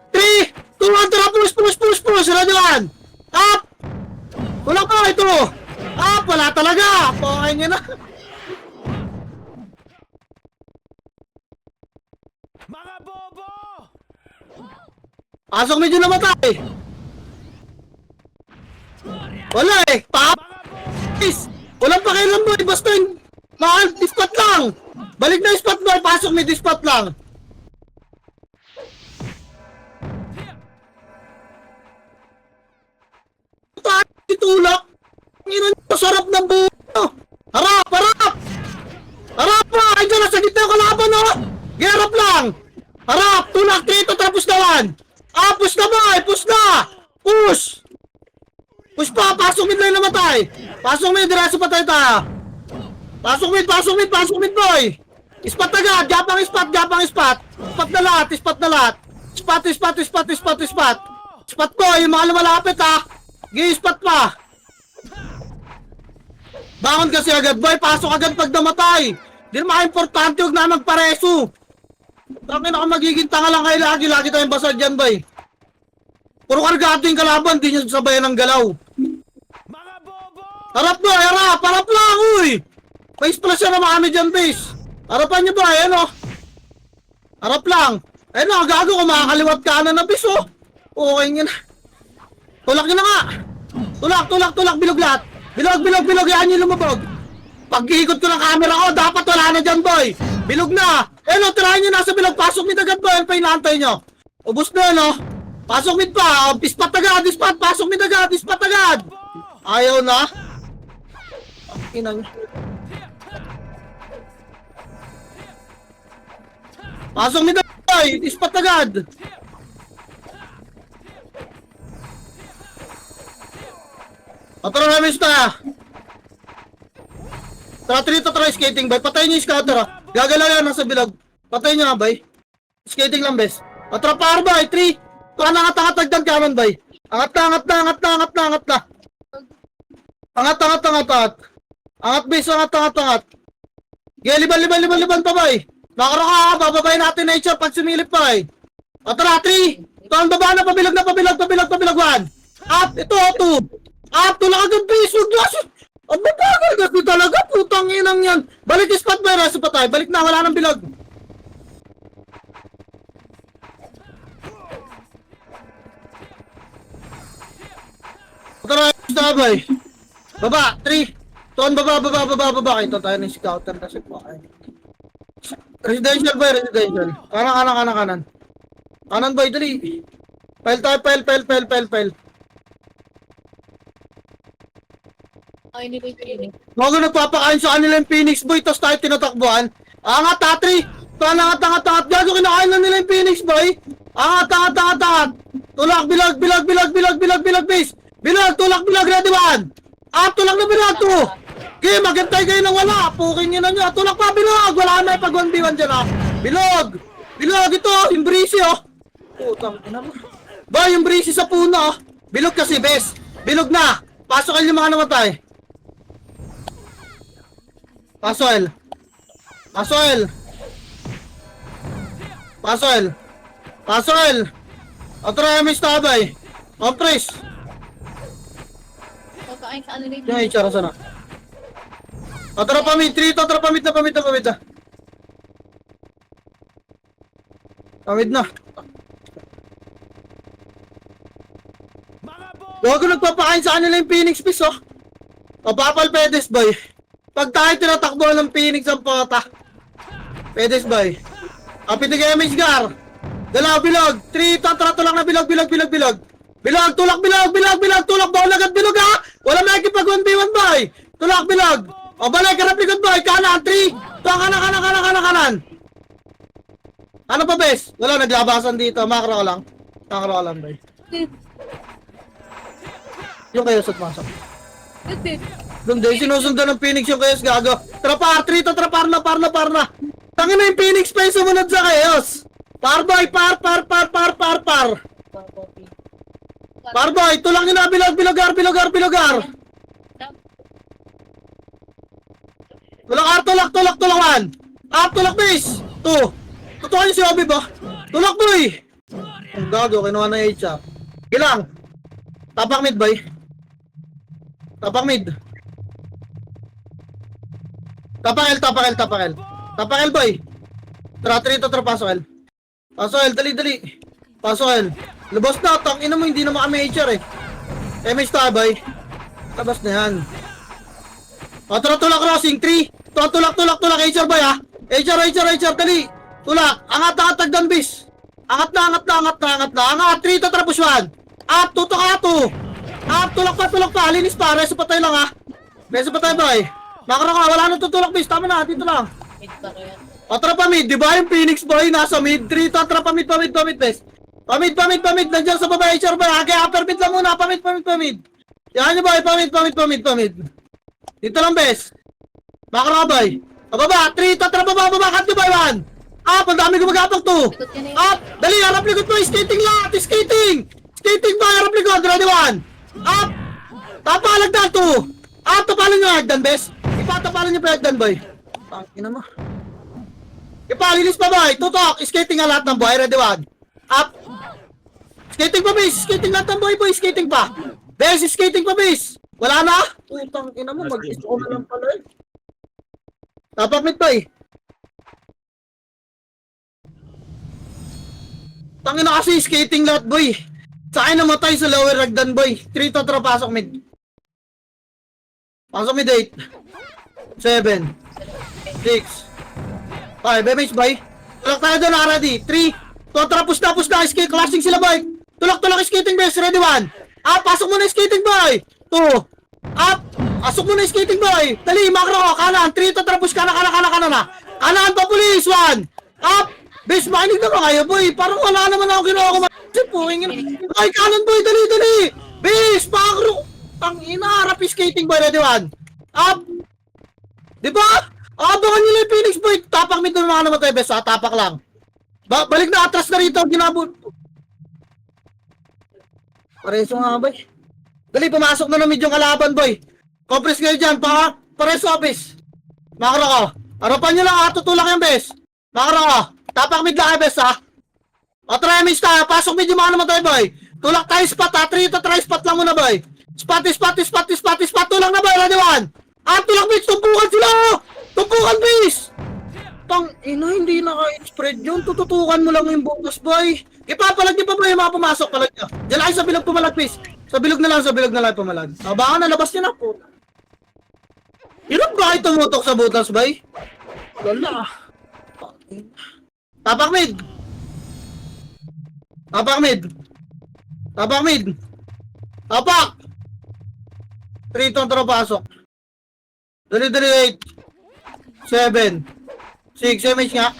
3 2 1 tara, push! Ready 1! Up! Wala pa ito! Up! Wala talaga! Pokay nyo na! Mga bobo! Pasok medyo namatay! Wala eh! Papis! Walang pakialam boy! Basta yung mahal, spot lang! Balik na yung spot boy! Pasok mid spot lang! Itulak! Ina nyo, sarap ng buho! Harap! Harap pa! Ay dyan, nasa gitna yung kalaban oh! Gerap lang! Harap! Tulak! Dito! Tapos naman! Ah! Push na boy! Push na! Push! Push pa! Pasok mid na yung namatay! Pasok mid! Diretso pa tayo! Pasok mid boy! Spot agad! Gapang spot! Spot na lahat! Spot ko! Yung mga lumalapit ha! Gi-spot pa! Bangon kasi agad boy! Pasok agad pag namatay! Di naman importante, huwag na magpareso! Tangin ako, magiging tanga lang kayo lagi! Lagi tayong basag dyan boy! Puro kargado yung kalaban, di nyo sabayan ng galaw! Mga bobo! Harap boy! Harap lang! Uy! May splash na naman kami dyan base! Harapan nyo ba? Ayan o! Harap lang! Ayan o! Gago ko! Makakaliwat kanan na base o! Okay nga na! Tulak nyo na nga! Tulak! Bilog lahat! Bilog! Yan yung lumabog! Pag-iikot ko ng camera ko, dapat wala na dyan boy! Bilog na! Ayan o! Tirahin nyo nasa bilog! Pasok mid agad boy! Ano pa inaantay nyo? Ubus na yan o! Pasok mid pa! Ispat agad! Pasok mid agad! Ispat agad! Ayaw na! Inang... Pasok mid agad! Ispat agad! Tara namin siya! Tara, try skating bay. Patayin niyo yung scouter ha. Gagalaw yan nasa bilog. Patayin niyo nga bay. Skating lang bes. Tara par bay. 3. Angat tagdag kanan bay. Angat na. Angat bes. Angat. Gaya liban pa bay. Nakara ka. Bababay natin nature pag sumilip pa bay. Tara 3. Ito ang baba na pabilog. 1. Up. Ito 2. Tulak agad base. Huwag na. Ang mabagal kasi talaga. Putang inang yan. Balik spot ba? Reso pa tayo. Balik na. Wala nang bilog. Tara, sabay. Baba, 3. Tuon, baba. Ito tayo ng scouter kasi po. Residential boy, residential. Kanan. Kanan boy, dali. Pile tayo, pile. Ay, hindi ko yung Bago nagpapakain sa kanila yung Phoenix boy, tapos tayo tinatakbuhan. Angat, tatri. Angat. Gago, kinakain na nila yung Phoenix boy. Angat. Tulak, bilog, base. Bilog, tulak, ready one. Tulak na bilog, 2. Okay, magantay kayo ng wala. Pukin nyo na nyo. Tulak pa, bilog. Wala na pag 1v1 dyan, Bilog, ito. Yung breezy, Putang ina mo. Ba, yung breezy sa puno, Bilog kasi, bes. Bilog na. Pasok kayo yung mga namatay. Pasok. Otra may stabay. Compres. Kakain sa ano rin. Yung HR sana. Otra pamit, 3 to, pamit na. Pamit na. Mga bobo! Bago nagpapakain sa kanila yung Phoenix Fish, Papapal pedes, boy. Pag tayo tinatakbo ng Phoenix ang pata. Pedes, boy. Kapit ng MH Gar. Dalaw, bilog. 3, tatrato lang na bilog. Bilog, tulak, tulak. Bawal agad bilog, ha? Wala may pag 1v1, boy. Tulak, bilog. O, balik, karap likod, boy. Kanan, 3. Kanan. Ano pa, bes? Wala, naglabasan dito. Makro ka lang, boy. Yung kayo sa masok. Doon din, sinusundan ng Phoenix yung Chaos, gago. Trapar, 3 to, trapar na. Tangin na yung Phoenix pa yung sumunod sa Chaos. Parboy, par. Parboy, tulangin na, bilogar. Tulakan. Tulak base. 2. Tutukan yung si Obi ba? Tulak boy. Ang gago, kinuha na HR. Ilang. Tapak mid, boy. Tapak L, boy. Tara, 3 to, pasok L. Dali. Pasok L. Labas na, tangina mo, hindi naman kami HR, MH tayo, boy. Labas na yan. Tara, tulak crossing, 3. Tulak, HR, boy, ha. HR, dali. Tulak, angat, tagdan, bis. Angat na. Angat, 3 to, push 1. Tutok ka, 2. Tulak pa. Linis pa. Reso pa tayo lang, ha. Boy. Makro ka. Wala nang tutulak, bis. Tama na. Dito lang. Tara pa mid. Di ba yung Phoenix boy nasa mid? 3 to. Tara pa mid, bes. Pamid. Nandiyan sa baba, HR boy. Kaya upper mid lang muna. Pamid. Yan nyo, boy. Pamid. Dito lang, bes. Makro ka, boy. Baba. 3 to. Tara baba. Cut nyo, boy. 1. Ang dami gumagapang 2. Dali. Harap likod mo. Skating lahat. Skating ba, harap likod, ready 1. Tapalag na 2. Tapalan nyo hagdan, bes. Ipatapalan nyo pa hagdan, boy. Tangina mo. Ipalinis pa, boy. Tutok. Skating nga lahat ng boy, ready 1. Skating pa, bes. Skating lahat ng boy. Skating pa. Bes, skating pa, bes. Wala na. Putang ina mo, mag-iso ko na lang pala, Tapak mid, boy. Tangina kasi skating lahat, boy. Sa akin namatay sa lower ragdan, boy. 3 to, pasok mid. Pasok mid 8. 7. 6. 5. MH, boy. Tulak tayo doon, ready. 3. Push na. Skate. Clashing sila, boy. Tulak. Skating, base. Ready 1. Pasok mo na skating, boy. 2. Pasok mo na skating, boy. Dali, makro. Kanan. 3 to, push. Kanan na. Kanan pa, police. 1. Base, makinig na ba kayo, boy? Parang wala naman ako ginawa. Ay, kanan, boy. Dali. Base, makro. Tangina, rapid skating, boy. Ready 1. Diba? Abangan nyo lang yung Phoenix, boy. Tapak mid na mga namatay, bes, tapak lang. Balik na, atras na rito. Ginabot. Pareso nga, boy. Dali, pumasok na mid yung kalaban, boy. Compress kayo dyan, pareso, bes. Makro ko. Harapan nyo lang, tutulak yung bes. Makro ko. Tapak mid lang, bes, ha. Try miss tayo. Pasok mid yung mga namatay, boy. Tulak tayo spot, ha. 3 to try spot lang muna, boy. Spot. Tulang na boy, ready one. Tulang base, tumpukan sila. Tumpukan base. Tang ina, hindi naka-spread yun. Tututukan mo lang yung bonus boy. Ipapalag niyo pa ba yung mga pumasok palag niyo? Diyan lang kayo sa bilog pumalag please. Sa bilog na lang pumalag. Baka nalabas niyo na po. Hirap ba kayo tumutok sa butas boy? Wala. Tapak mid. Tapak. 3 tong pasok. Dali 8. 7. 6, MH nga.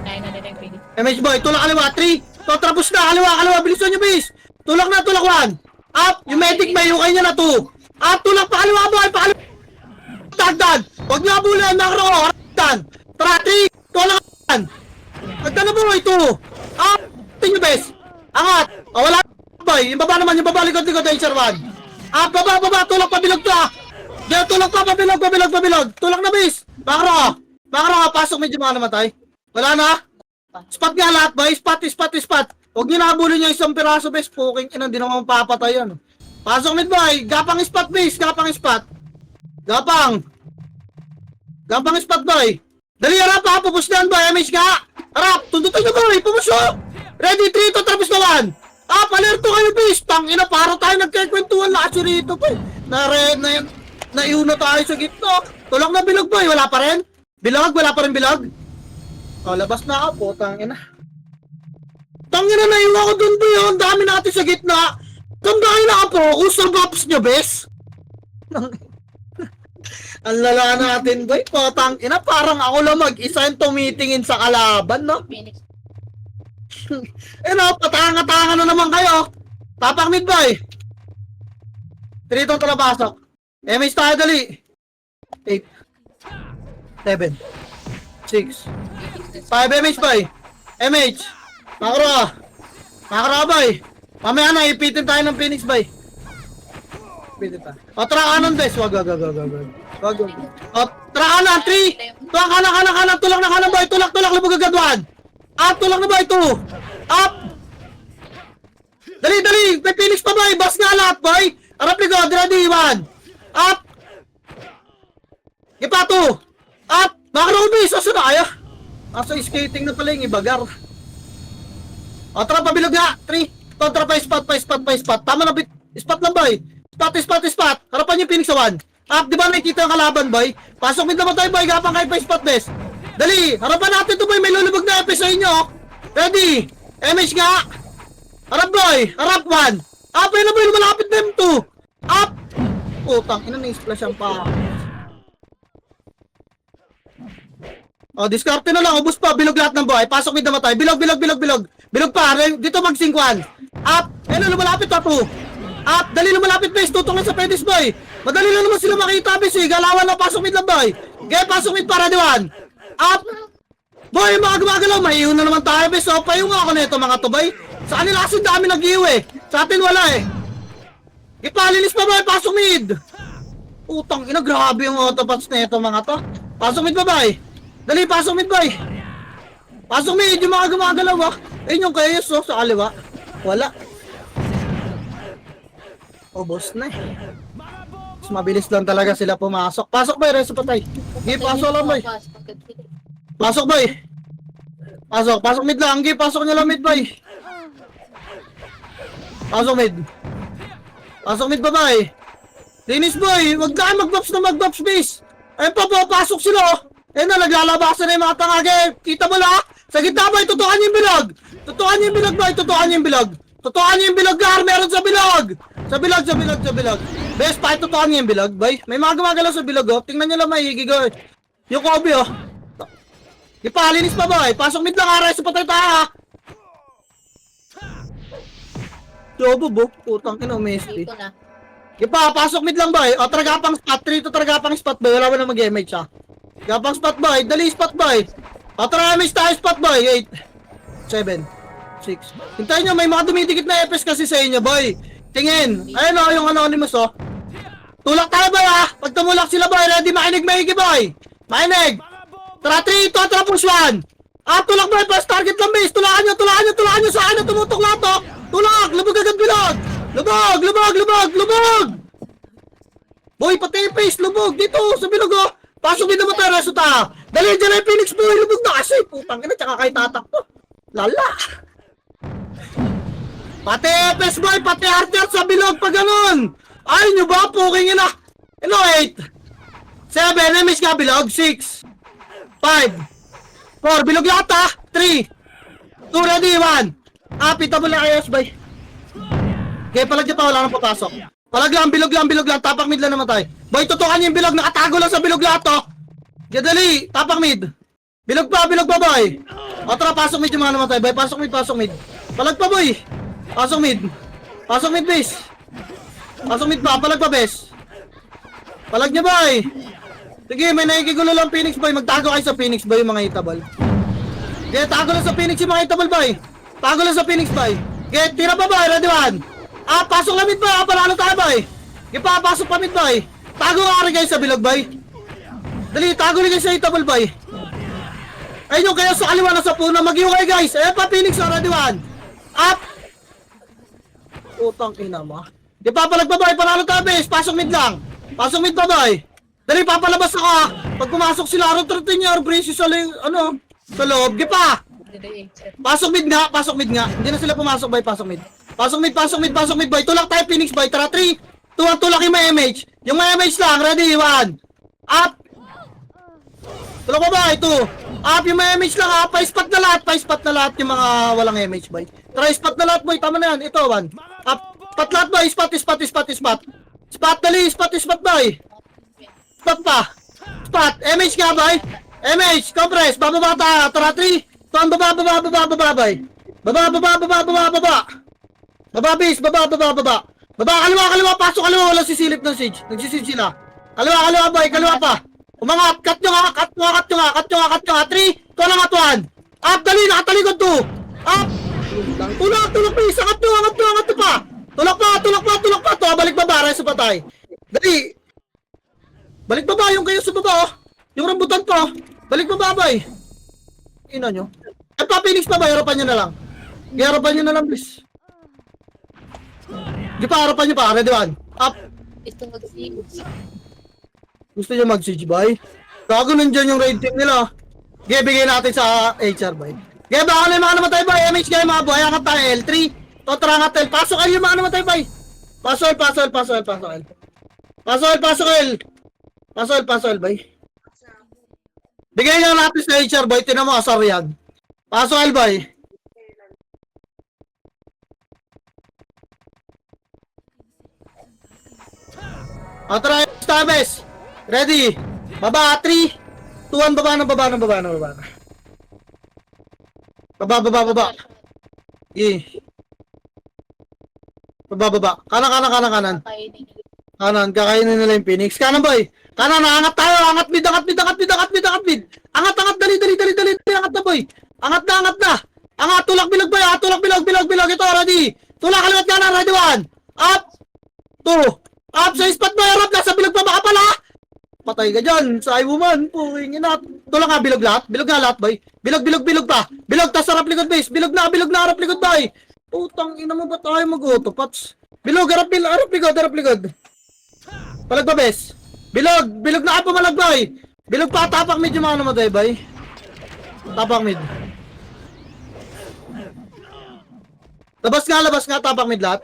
Kaya na nila yung pili. MH boy, tulak kaliwa, 3. Totrapos na, kaliwa, bilisan nyo bis. Tulak 1. Up, yung medic may hukay niya na 2. Up, tulak pa kaliwa boy, Tagdan. Huwag nyo abulan, makro, haraptan. Tara, 3, tulak kan. Tagdan na boy, 2. Up, tingin nyo bis. Angat, wala boy, yung baba naman, yung baba, likod-likod, danger 1. Up, baba, tulak pa bilog to Diyan, tulak pa, pabilog. Tulak na bis. Makro, pasok medyo mga namatay. Wala na. Spot nga lahat boy. Spot. Huwag nyo nakabulin yung isang piraso base. Puking ina, hindi naman papatay yan. Pasok mid boy. Gapang spot base. Gapang spot boy. Dali harap ha. Pupusdan boy. MH ka. Harap. Tundutan nyo boy. Pumusyo. Ready 3 to tapos na 1. Palerto kayo base. Tang ina, para tayo nagkikwentuhan lakas yun rito boy. Naiuna tayo sa gitna. Tulak na bilog boy. Wala pa rin. Wala pa rin bilog. Labas na ako, tangina. Tangina na yung ako dun boy, ang dami natin sa gitna. Saan ba kayo nakapokus sa buffs nyo, bes? Ang lala natin boy, tangina, parang ako lang mag-isa yung tumitingin sa kalaban, no? Phoenix. Patanga-tanga na naman kayo. Tapak mid boy. 3 tong talabasok. MH tayo dali. 8. 7. 6. 5 MH boy. MH. Makro boy. Mamaya na, ipitin tayo ng Phoenix boy. Ipitin tayo. Tara kanan bes. Wag. Tara kanan, 3. Kanan. Tulak na kanan boy. Tulak. Lubog agad 1. Tulak na boy, 2. Up. Dali. May Phoenix pa boy. Boss nga lahat boy. Harap likod. Ready, 1. Up. Ipa 2. Up. Makro bes. Asa na kaya? Asa skating na pala yung ibagar. Tara, pabilog nga. 3. Kontra pa spot. Tama na, spot lang boy. Spot. Harapan yung Phoenix sa 1. Di ba nakikita yung kalaban boy? Pasok mid naman tayo boy. Gapang kayo pa spot best. Dali, harapan natin to boy. May lulubog na FS sa inyo. Ready. MH nga. Harap boy. Harap 1. Ayun na boy. Lumalapit na M2. Putang ina, na-splash ang pa. Diskarte na lang. Ubus pa. Bilog lahat ng boy. Pasok mid naman tayo. Bilog. Bilog pa. Dito mag-5-1. Ayun na, lumalapit pa 2. Dali lumalapit base. Tutong lang sa pedis boy. Madali lang naman sila makita base. Galawan lang. Pasok mid lang boy. Pasok mid para diwan. Boy, mga gumagalaw. Mahiyo na naman tayo base. Payong ako na ito mga to boy. Sa kanila kasi dami nag-iw Sa atin wala Ipalinis pa boy. Pasok mid. Utang ina. Grabe yung autobots na ito mga to. Pasok mid pa boy. Dali, pasok mid boy. Pasok mid. Yung mga gumagalaw Ayun yung kayos sa kaliwa. Wala. Boss na Mas mabilis lang talaga sila pumasok. Pasok boy, reso patay. Pasok lang boy. Pasok boy. Pasok mid lang. Pasok nyo lang mid boy. Pasok mid pa boy. Linis boy. Wag na mag-buffs base. Ayun pa po, pasok sila Ayun na, naglalabasan na yung mga tangage. Kita mo na sa gitna boy, tutukan yung bilog. Tutukan yung bilog gar, meron sa bilog. Sa bilog. Best pa, tutukan yung bilog boy. May mga gumagalaw sa bilog Tingnan nyo lang mahigig Yung Kobe Ipalinis pa boy. Pasok mid lang aray sa patay tayo Jobo bo. Putang ina, umesti. Dito na. Pasok mid lang boy. Tragapang spot. 3 to tragapang spot boy. Wala mo na mag-MH Gapang spot boy. Dali spot boy. Tara MH tayo spot boy. 8. 7. 6. Hintayin nyo, may mga dumidikit na FS kasi sa inyo boy. Tingin. Ayun yung anonymous Tulak tayo boy Pag tumulak sila boy, ready makinig boy. Makinig. Tara 3, tara push 1. Tulak boy, first target lang base. Tulakan nyo sa akin. Tumutok lahat Tulak, lubog agad bilog. Lubog! Lubog! Lubog! Lubog! Boy, pati yung face, lubog! Dito, sa bilog, oh! Pasok din naman tayo, resulta! Dali, dyan na yung Phoenix, boy! Lubog na kasi! Putang ina, tsaka kayo tatakbo! Lala! Pati FS, boy! Pati Archer sa bilog, pag ganun! Ay, nyo ba? Puking ina! Ano, 8? 7, emis ka, bilog, 6 5 4, bilog lahat, ha? 3 2, ready, 1 pitable na kayo, boy! Okay, palag pa, wala nang papasok. Palag lang, bilog lang, tapak mid lang namatay. Boy, tutukan yung bilog, nakatago lang sa bilog lahat to. Dali, tapak mid. Bilog pa, boy. O tara, pasok mid yung mga namatay, boy. Pasok mid. Palag pa, boy. Pasok mid, base. Pasok mid pa, palag pa, base. Palag niya, boy. Sige, may nakikigulo lang Phoenix, boy. Magtago kayo sa Phoenix, boy, yung mga itabal. Okay, tago lang sa Phoenix yung mga itabal, boy. Tago lang sa Phoenix, boy. Okay, tira pa, boy. Ready, 1 pasok lang mid, boy. Panalo tayo, boy. Pasok pa mid, boy. Tago ka rin kayo sa bilog, boy. Dali, tago rin kayo sa itabal, boy. Ayun yung kayo sa kaliwa na sa puno. Mag-iw kayo, guys. Ayan pa, Phoenix. Ready, 1 up. Utang ina mo. Papalag pa, boy. Panalo tayo, base. Pasok mid lang. Pasok mid pa, boy. Dali, papalabas ako, ha. Pag pumasok sila, rotating niya, brace sa loob. Gipa. Pasok mid nga. Hindi na sila pumasok, boy. Pasok mid, boy. Tulak tayo, Phoenix, boy. Tara, 3, 2, 1, tulak yung may MH. Yung may MH lang. Ready, 1 up. Tulak mo, boy. 2 up. Yung may MH lang, ha. Pa-spot na lahat yung mga walang MH, boy. Tara, spot na lahat, boy. Tama na yan. Ito, 1 up. Spot lahat, boy. Spot, dali. Spot, boy. Spot pa. Spot. MH nga, boy. MH, compress. Bababa tayo. Tara, 3, 2, 1, baba, boy. Baba. Baba, base. Baba. Baba, kaliwa. Pasok, kaliwa. Walang sisilip ng siege. Nagsisiege sila. Kaliwa, boy. Kaliwa pa. Umangat. Cut nyo nga. 3, 2, 1. Up, dali. Nakatalikod 2. Up. Tulak, please. Angat nyo pa. Tulak pa. Balik baba. Reso pa tayo. Dali. Balik baba. Yung kayo sa baba, oh. Yung rambutan pa. Balik baba, boy. Ina nyo. Ay pa, Phoenix pa ba? Harapan nyo na lang, please. Di pa, harapan nyo pa. Ready, 1 up. Ito mag-siege. Gusto nyo mag-siege, boy? Gago nandyan yung raid team nila. Okay, bigay natin sa HR, boy. Okay, baka na yung mga namatay, boy. MH kayo, mga boy. Angat tayo, L3. Totra angat L. Pasok L yung mga namatay, boy. Pasok L, boy. Bigay nyo natin sa HR, boy. Tinan mo, asar yan. Pasok L, boy. Tara, Stabes. Ready. Baba, 3, 2, 1, baba. Baba. Baba. Kanan. Kakainin nila yung Phoenix. Kanan, boy. Kanan, angat tayo. Angat mid. Angat, dali. Angat na, boy. Angat na. Angat, tulak bilog, boy. Tulak bilog. Ito, ready. Tulak, kaliwat kanan. Ready, 1 up. 2 up sa spot, boy. Harap na sa bilog pa. Baka pala. Patay ka dyan. Sa woman. Puwing ina. Tulak nga, bilog lahat, boy. Bilog pa. Bilog, tas harap likod, base. Bilog na, harap likod, boy. Putang ina mo, ba tayo mag-auto, Pats? Bilog, harap likod. Palag pa, bes. Bilog na ka pumalag, boy. Bilog pa, tapak mid yung mga namatay, boy. Tapak mid. Labas nga, tapak mid lahat.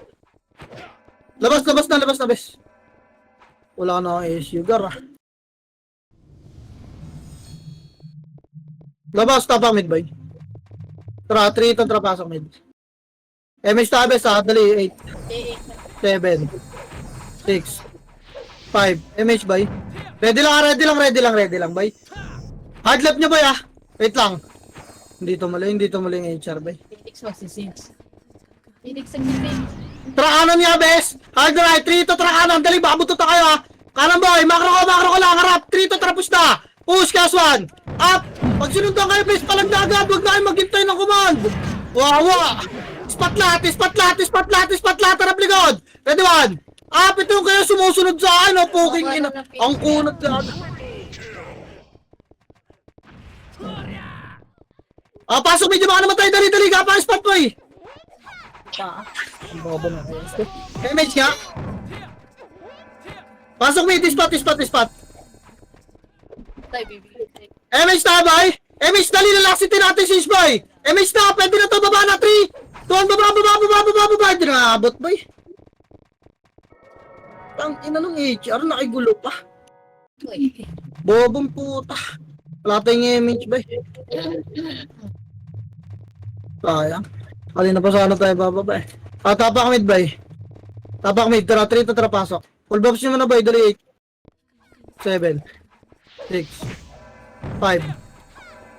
Labas na, bes. Wala na akong sugar, ah. Labas, tapak mid, boy. Tara, 3, tara, pasok mid. MH tabes, ha, dali, 8, 7, 6, 5, MH, boy. Ready lang, boy. Hard left nyo, boy, ah. Wait lang. Hindi to mali yung HR, boy. Phoenix magsisiege. Phoenix nagsisiege. Tara kanan niya, bes. Hard right, 3 to tara kanan. Dali, baka buto kayo, ha. Kanan, boy. Makro ko lang. Harap. 3 to tara, push na. Push, cast 1. Up. Pag sinundan kayo, bes, palang agad. Huwag na kayo maghintay ng command. Wawa. Spot lahat. Harap likod. Ready, 1 up. Ito yung kayo sumusunod sa akin, oh. Puking ina. Ang kunot lahat. Pasok medyo baka namatay. Dali. Kapang spot, boy. Bobo na kayo. Damage nga. Pasok mid, ispat. Tayo, bibigay. MH na, boy! MH, dali na laksitin natin si boy! MH na, pwede na to, baba na, 3! Tuwan, baba! Hindi na abot, boy. Ang ina ng HR, nakigulo pa. Uy. Bobong puta. Wala tayong MH, boy. Sayang. Kanina pa sana tayo bababa eh. Tapak mid, boy. Tapak mid, tara, 3 to tara, pasok. Full buffs nyo muna, boy, dali 8. 7. 6. 5.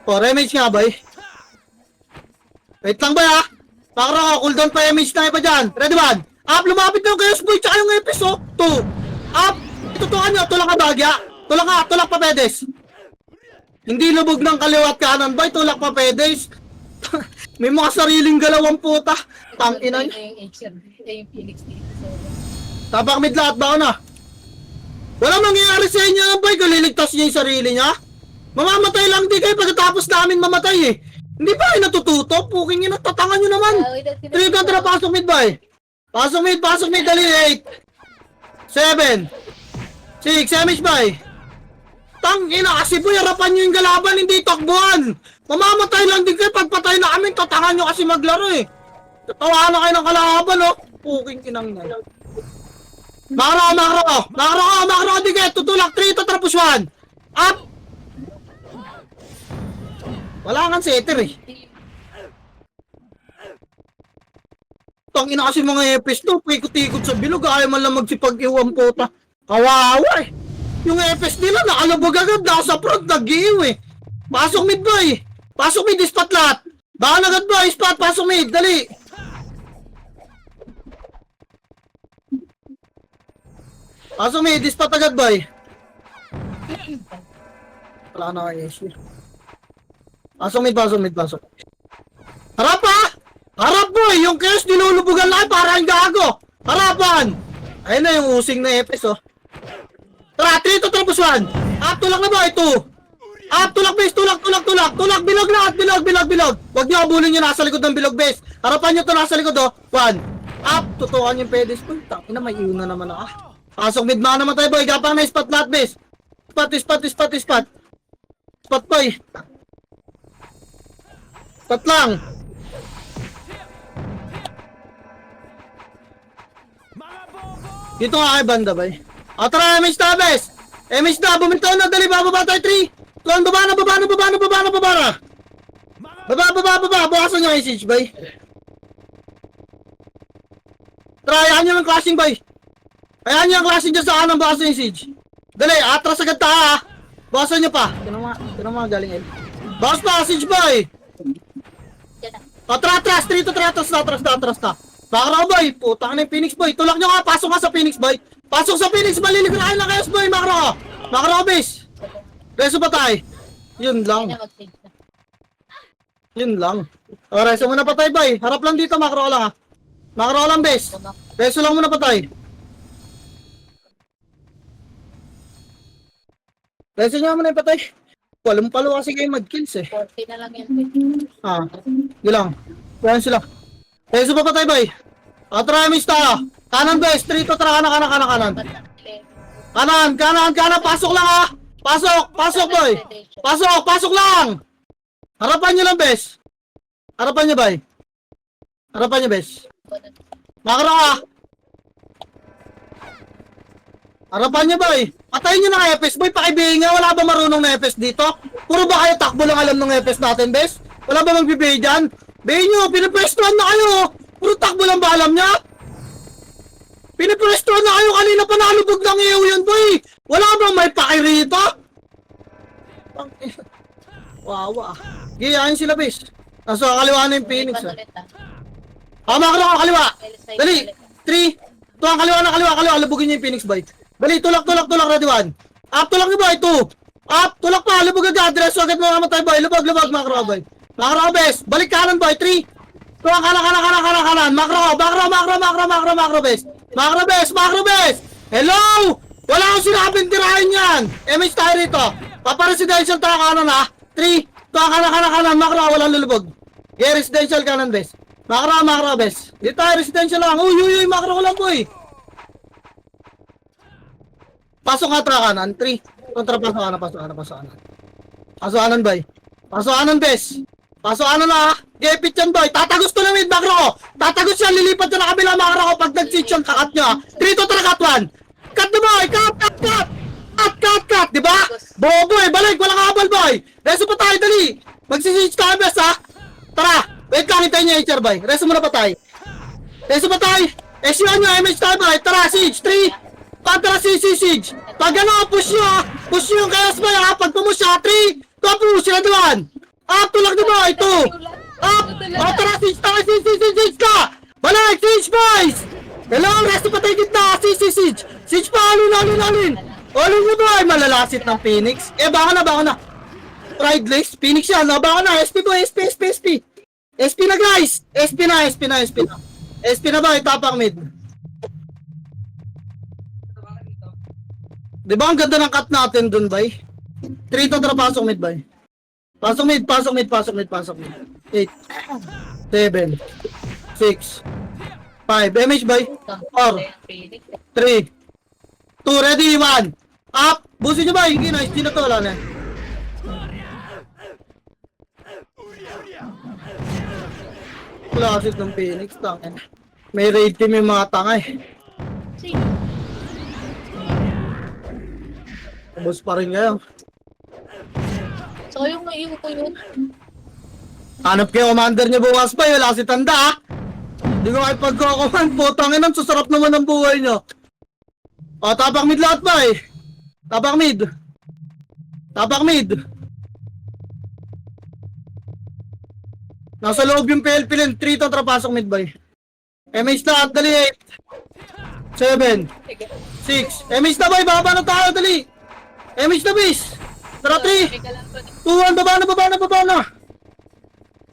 4, MH nga, boy. Wait lang, boy, ha? Pakara ko, cooldown pa MH na pa dyan. Ready, man? Up, lumapit na yung Chaos Boy, tsaka yung Epis, oh. 2. Up! Itutukan nyo, tulak ka, bagya. Tulak pa, pedes. Hindi lubog ng kaliwat kanan, boy. Tulak pa, pedes. May mga sariling galawang puta. Tangina nyo. Yung HR. Yung Phoenix dito. Tapak mid lahat, baka na. Walang mangyayari sa inyo, boy, kung liligtas niya yung sarili niya. Mamamatay lang di kayo pagkatapos namin mamatay eh. Hindi ba kayo natututo? Puking yun, tatangan nyo naman. 3 kontra, pasok mid, boy. Pasok mid, dali 8. 7. 6, MH, boy. Tangina, kasi boy, harapan nyo yung galaban, hindi takbuhan. Mamamatay lang din kayo, pagpatay namin, tatangan nyo kasi maglaro eh. Tatawa na kayo ng kalaban, oh. Puking kinang na. Makro, di kayo, tutulak 3 to tapos 1. Up! Wala kang setter eh. Tangina kasi mga EPS to, paikot-ikot sa bilog, ayaw man lang magsipag-iwang puta. Kawawa eh. Yung EPS nila, nakalabog agad, nasa front, nag-iiw eh. Pasok mid, boy. Pasok mid, ispat lahat. Baka agad, boy, ispat, pasok mid, dali. Pasok mid, ispat agad, boy. Wala na kayo issue. Pasok mid. Harap ha! Harap, boy! Yung chaos nilulubugan lang parang gago! Harapan! Ayun na yung using na EPS, oh. Tara, 3 to tapos 1. Up, tulak na, boy, 2. Up, tulak, base, tulak. Bilog lahat, bilog. Huwag niyo abulin yung nasa likod ng bilog, base. Harapan niyo to nasa likod, oh. 1. Up, tutukan yung pedes, boy. Tangina, may iuna naman ako. Pasok mid, mga namatay, boy. Gapang na spot lahat, base. Spot, boy. Spot lang. Dito nga kay banda, bay. Tara, MH na, bes. MH na, bumintaw na, dali, bababa tayo, 3. Tuwan, baba na. Baba. Bukasan nyo yung siege, bay. Tara, ayahan nyo yung clashing, bay. Ayahan nyo yung clashing dyan sa kanan, bukasan yung siege. Dali, atras agad ta, ha. Bukasan nyo pa. Ito na mga galing, eh. Bukas pa, siege, bay. Atras, 3 to 3, atras na. Baka raw, boy. Putang na yung Phoenix, boy. Tulak nyo ka. Pasok ka sa Phoenix, boy. Maliligrahin lang kayo, boy. Makro, base. Reso pa tayo. Yun lang. O, reso muna patay, boy. Harap lang dito, makro lang, ha. Makro lang, base. Reso lang muna patay. Reso nyo muna yung patay. Walang palo kasi kayo mag-kills, eh. 40 na lang yan. Yun lang. Yan sila. Reso pa patay, boy. Try mista. Kanan, base. 3 to tara. Kanan. Pasok lang, ha. Pasok, boy. Pasok lang. Harapan nyo lang, bes. Harapan nyo, bes. Makara ka. Harapan nyo, boy. Patayin nyo ng EPS, boy. Pakibihin nga. Wala ba marunong na EPS dito? Puro ba kayo takbo lang alam ng EPS natin, bes? Wala ba magbibigay dyan? Bihin nyo, pinipwestuhan na kayo. Puro takbo lang ba alam niya? Pinipwestuhan na kayo. Kanina pa nalubog ng iyo yun, boy. Wala bang may paki rito? Wawa. Giyahin sila, bes. Nasa kaliwa na yung Phoenix, ha. Makara ka, kaliwa. Dali. 3. Ito ang kaliwa. Lubugin niyo yung Phoenix, boy. Dali, tulak, ready 1. Up, tulak niyo, boy, 2. Up, tulak pa, lubog agad. Diretso agad mga matay, boy. Lubog, makara, boy. Makara, bes. Balik kanan, boy, 3. Tulak, kanan. Makro, bes. Makro, bes. Hello! Wala akong sinabing tirahin yan. MH tayo rito. Papa-residential tayo kanan, ha. 3. Tulak, kanan. Makro, walang lulubog. Residential kanan, bes. Makra, bes. Dito tayo, residential lang. Uy, makra ko lang, boy. Pasok nga tra kanan, 3. Kontra, pasok kanan. Pasok kanan, boy. Pasok kanan, bes. Pasok kanan na, ha. Gepit yan, boy. Tatagos to na mid, makra ko. Tatagos yan, lilipat yan na kabila, makra ko. Pag nag-switch yan, kakat nyo, ha. 3 to tra, cut 1. Cut na, boy. Cut. Cut. Diba? Bobo, eh. Balik, walang habal, boy. Reso pa tayo, dali. Magsiswitch tayo, bes, ha. Tara. Wait lang, hintayin niya, HR, boy. Reso muna pa tayo. SU nyo, MH tayo, boy. Tara, Siege. 3. Tara, Siege. Pag ano, push nyo, ha. Push nyo yung chaos, boy, ha. Pag pumus siya, 3. 2, push sila doon. Up, tulak na, boy. 2. Up. O, tara, Siege. Ka. Balik, Siege, boys. Hello, resto pa tayo gitna. Siege. Siege pa, alin. Olin nyo, boy. Malalasit ng Phoenix. Baka na. Pride list. Phoenix yan, no? Baka na. SP, boy. SP na, guys. SP na. SP na, boy. Tapak mid. Di ba ang ganda ng cut natin dun, boy? 3 to tara, pasok mid, boy. Pasok mid. 8, 7, 6, 5. MH, boy. 4, 3, 2, ready, 1. Up. Busin nyo, boy. Nice. Di na to, wala na. Classic ng Phoenix, tangin. May raid team yung mga tanga, eh. Ubus pa rin ngayon. So yung naiwan ko yun. Hanap kayo commander niya bukas pa, wala si Tanda, ha? Hindi ko kahit pagko-command po, tangin ang susarap naman ng buhay nyo. O, tapak mid lahat ba, eh? Tapak mid. Nasa loob yung PLP rin, 3 to trapasok mid, boy. MH lahat, dali, 8, 7, 6. MH na, boy, baba na tayo, dali. MH na, bis. Tara, 3, 2, 1, baba na.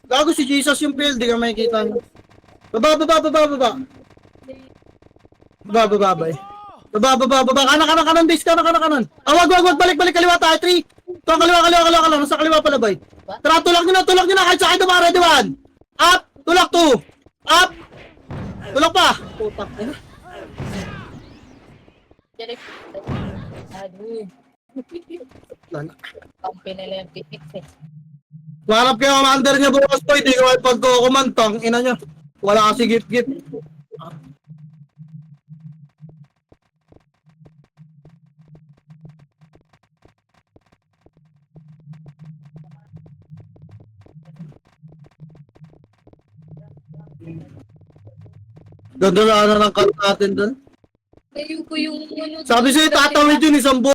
Gago si Jesus yung field, di ka makikita nyo. Baba. Kanan, base, kanan. Wag, balik, kaliwa tayo, 3. Ito, kaliwa, nasa kaliwa pala, boy. Tara, tulak nyo na, kahit sa akin naman, ready, 1. Up, tulak, 2. Up. Tulak pa. Putak na. Kampi nila yung Phoenix eh. Manap kayo ang commander niya bukas po, hindi ko ay pagkukumantang, ina nyo. Wala kasi gift. Ganda na ng cut natin doon. Kayo ko yung ano. Sabi sa'yo, tatawid yun, isang buwan.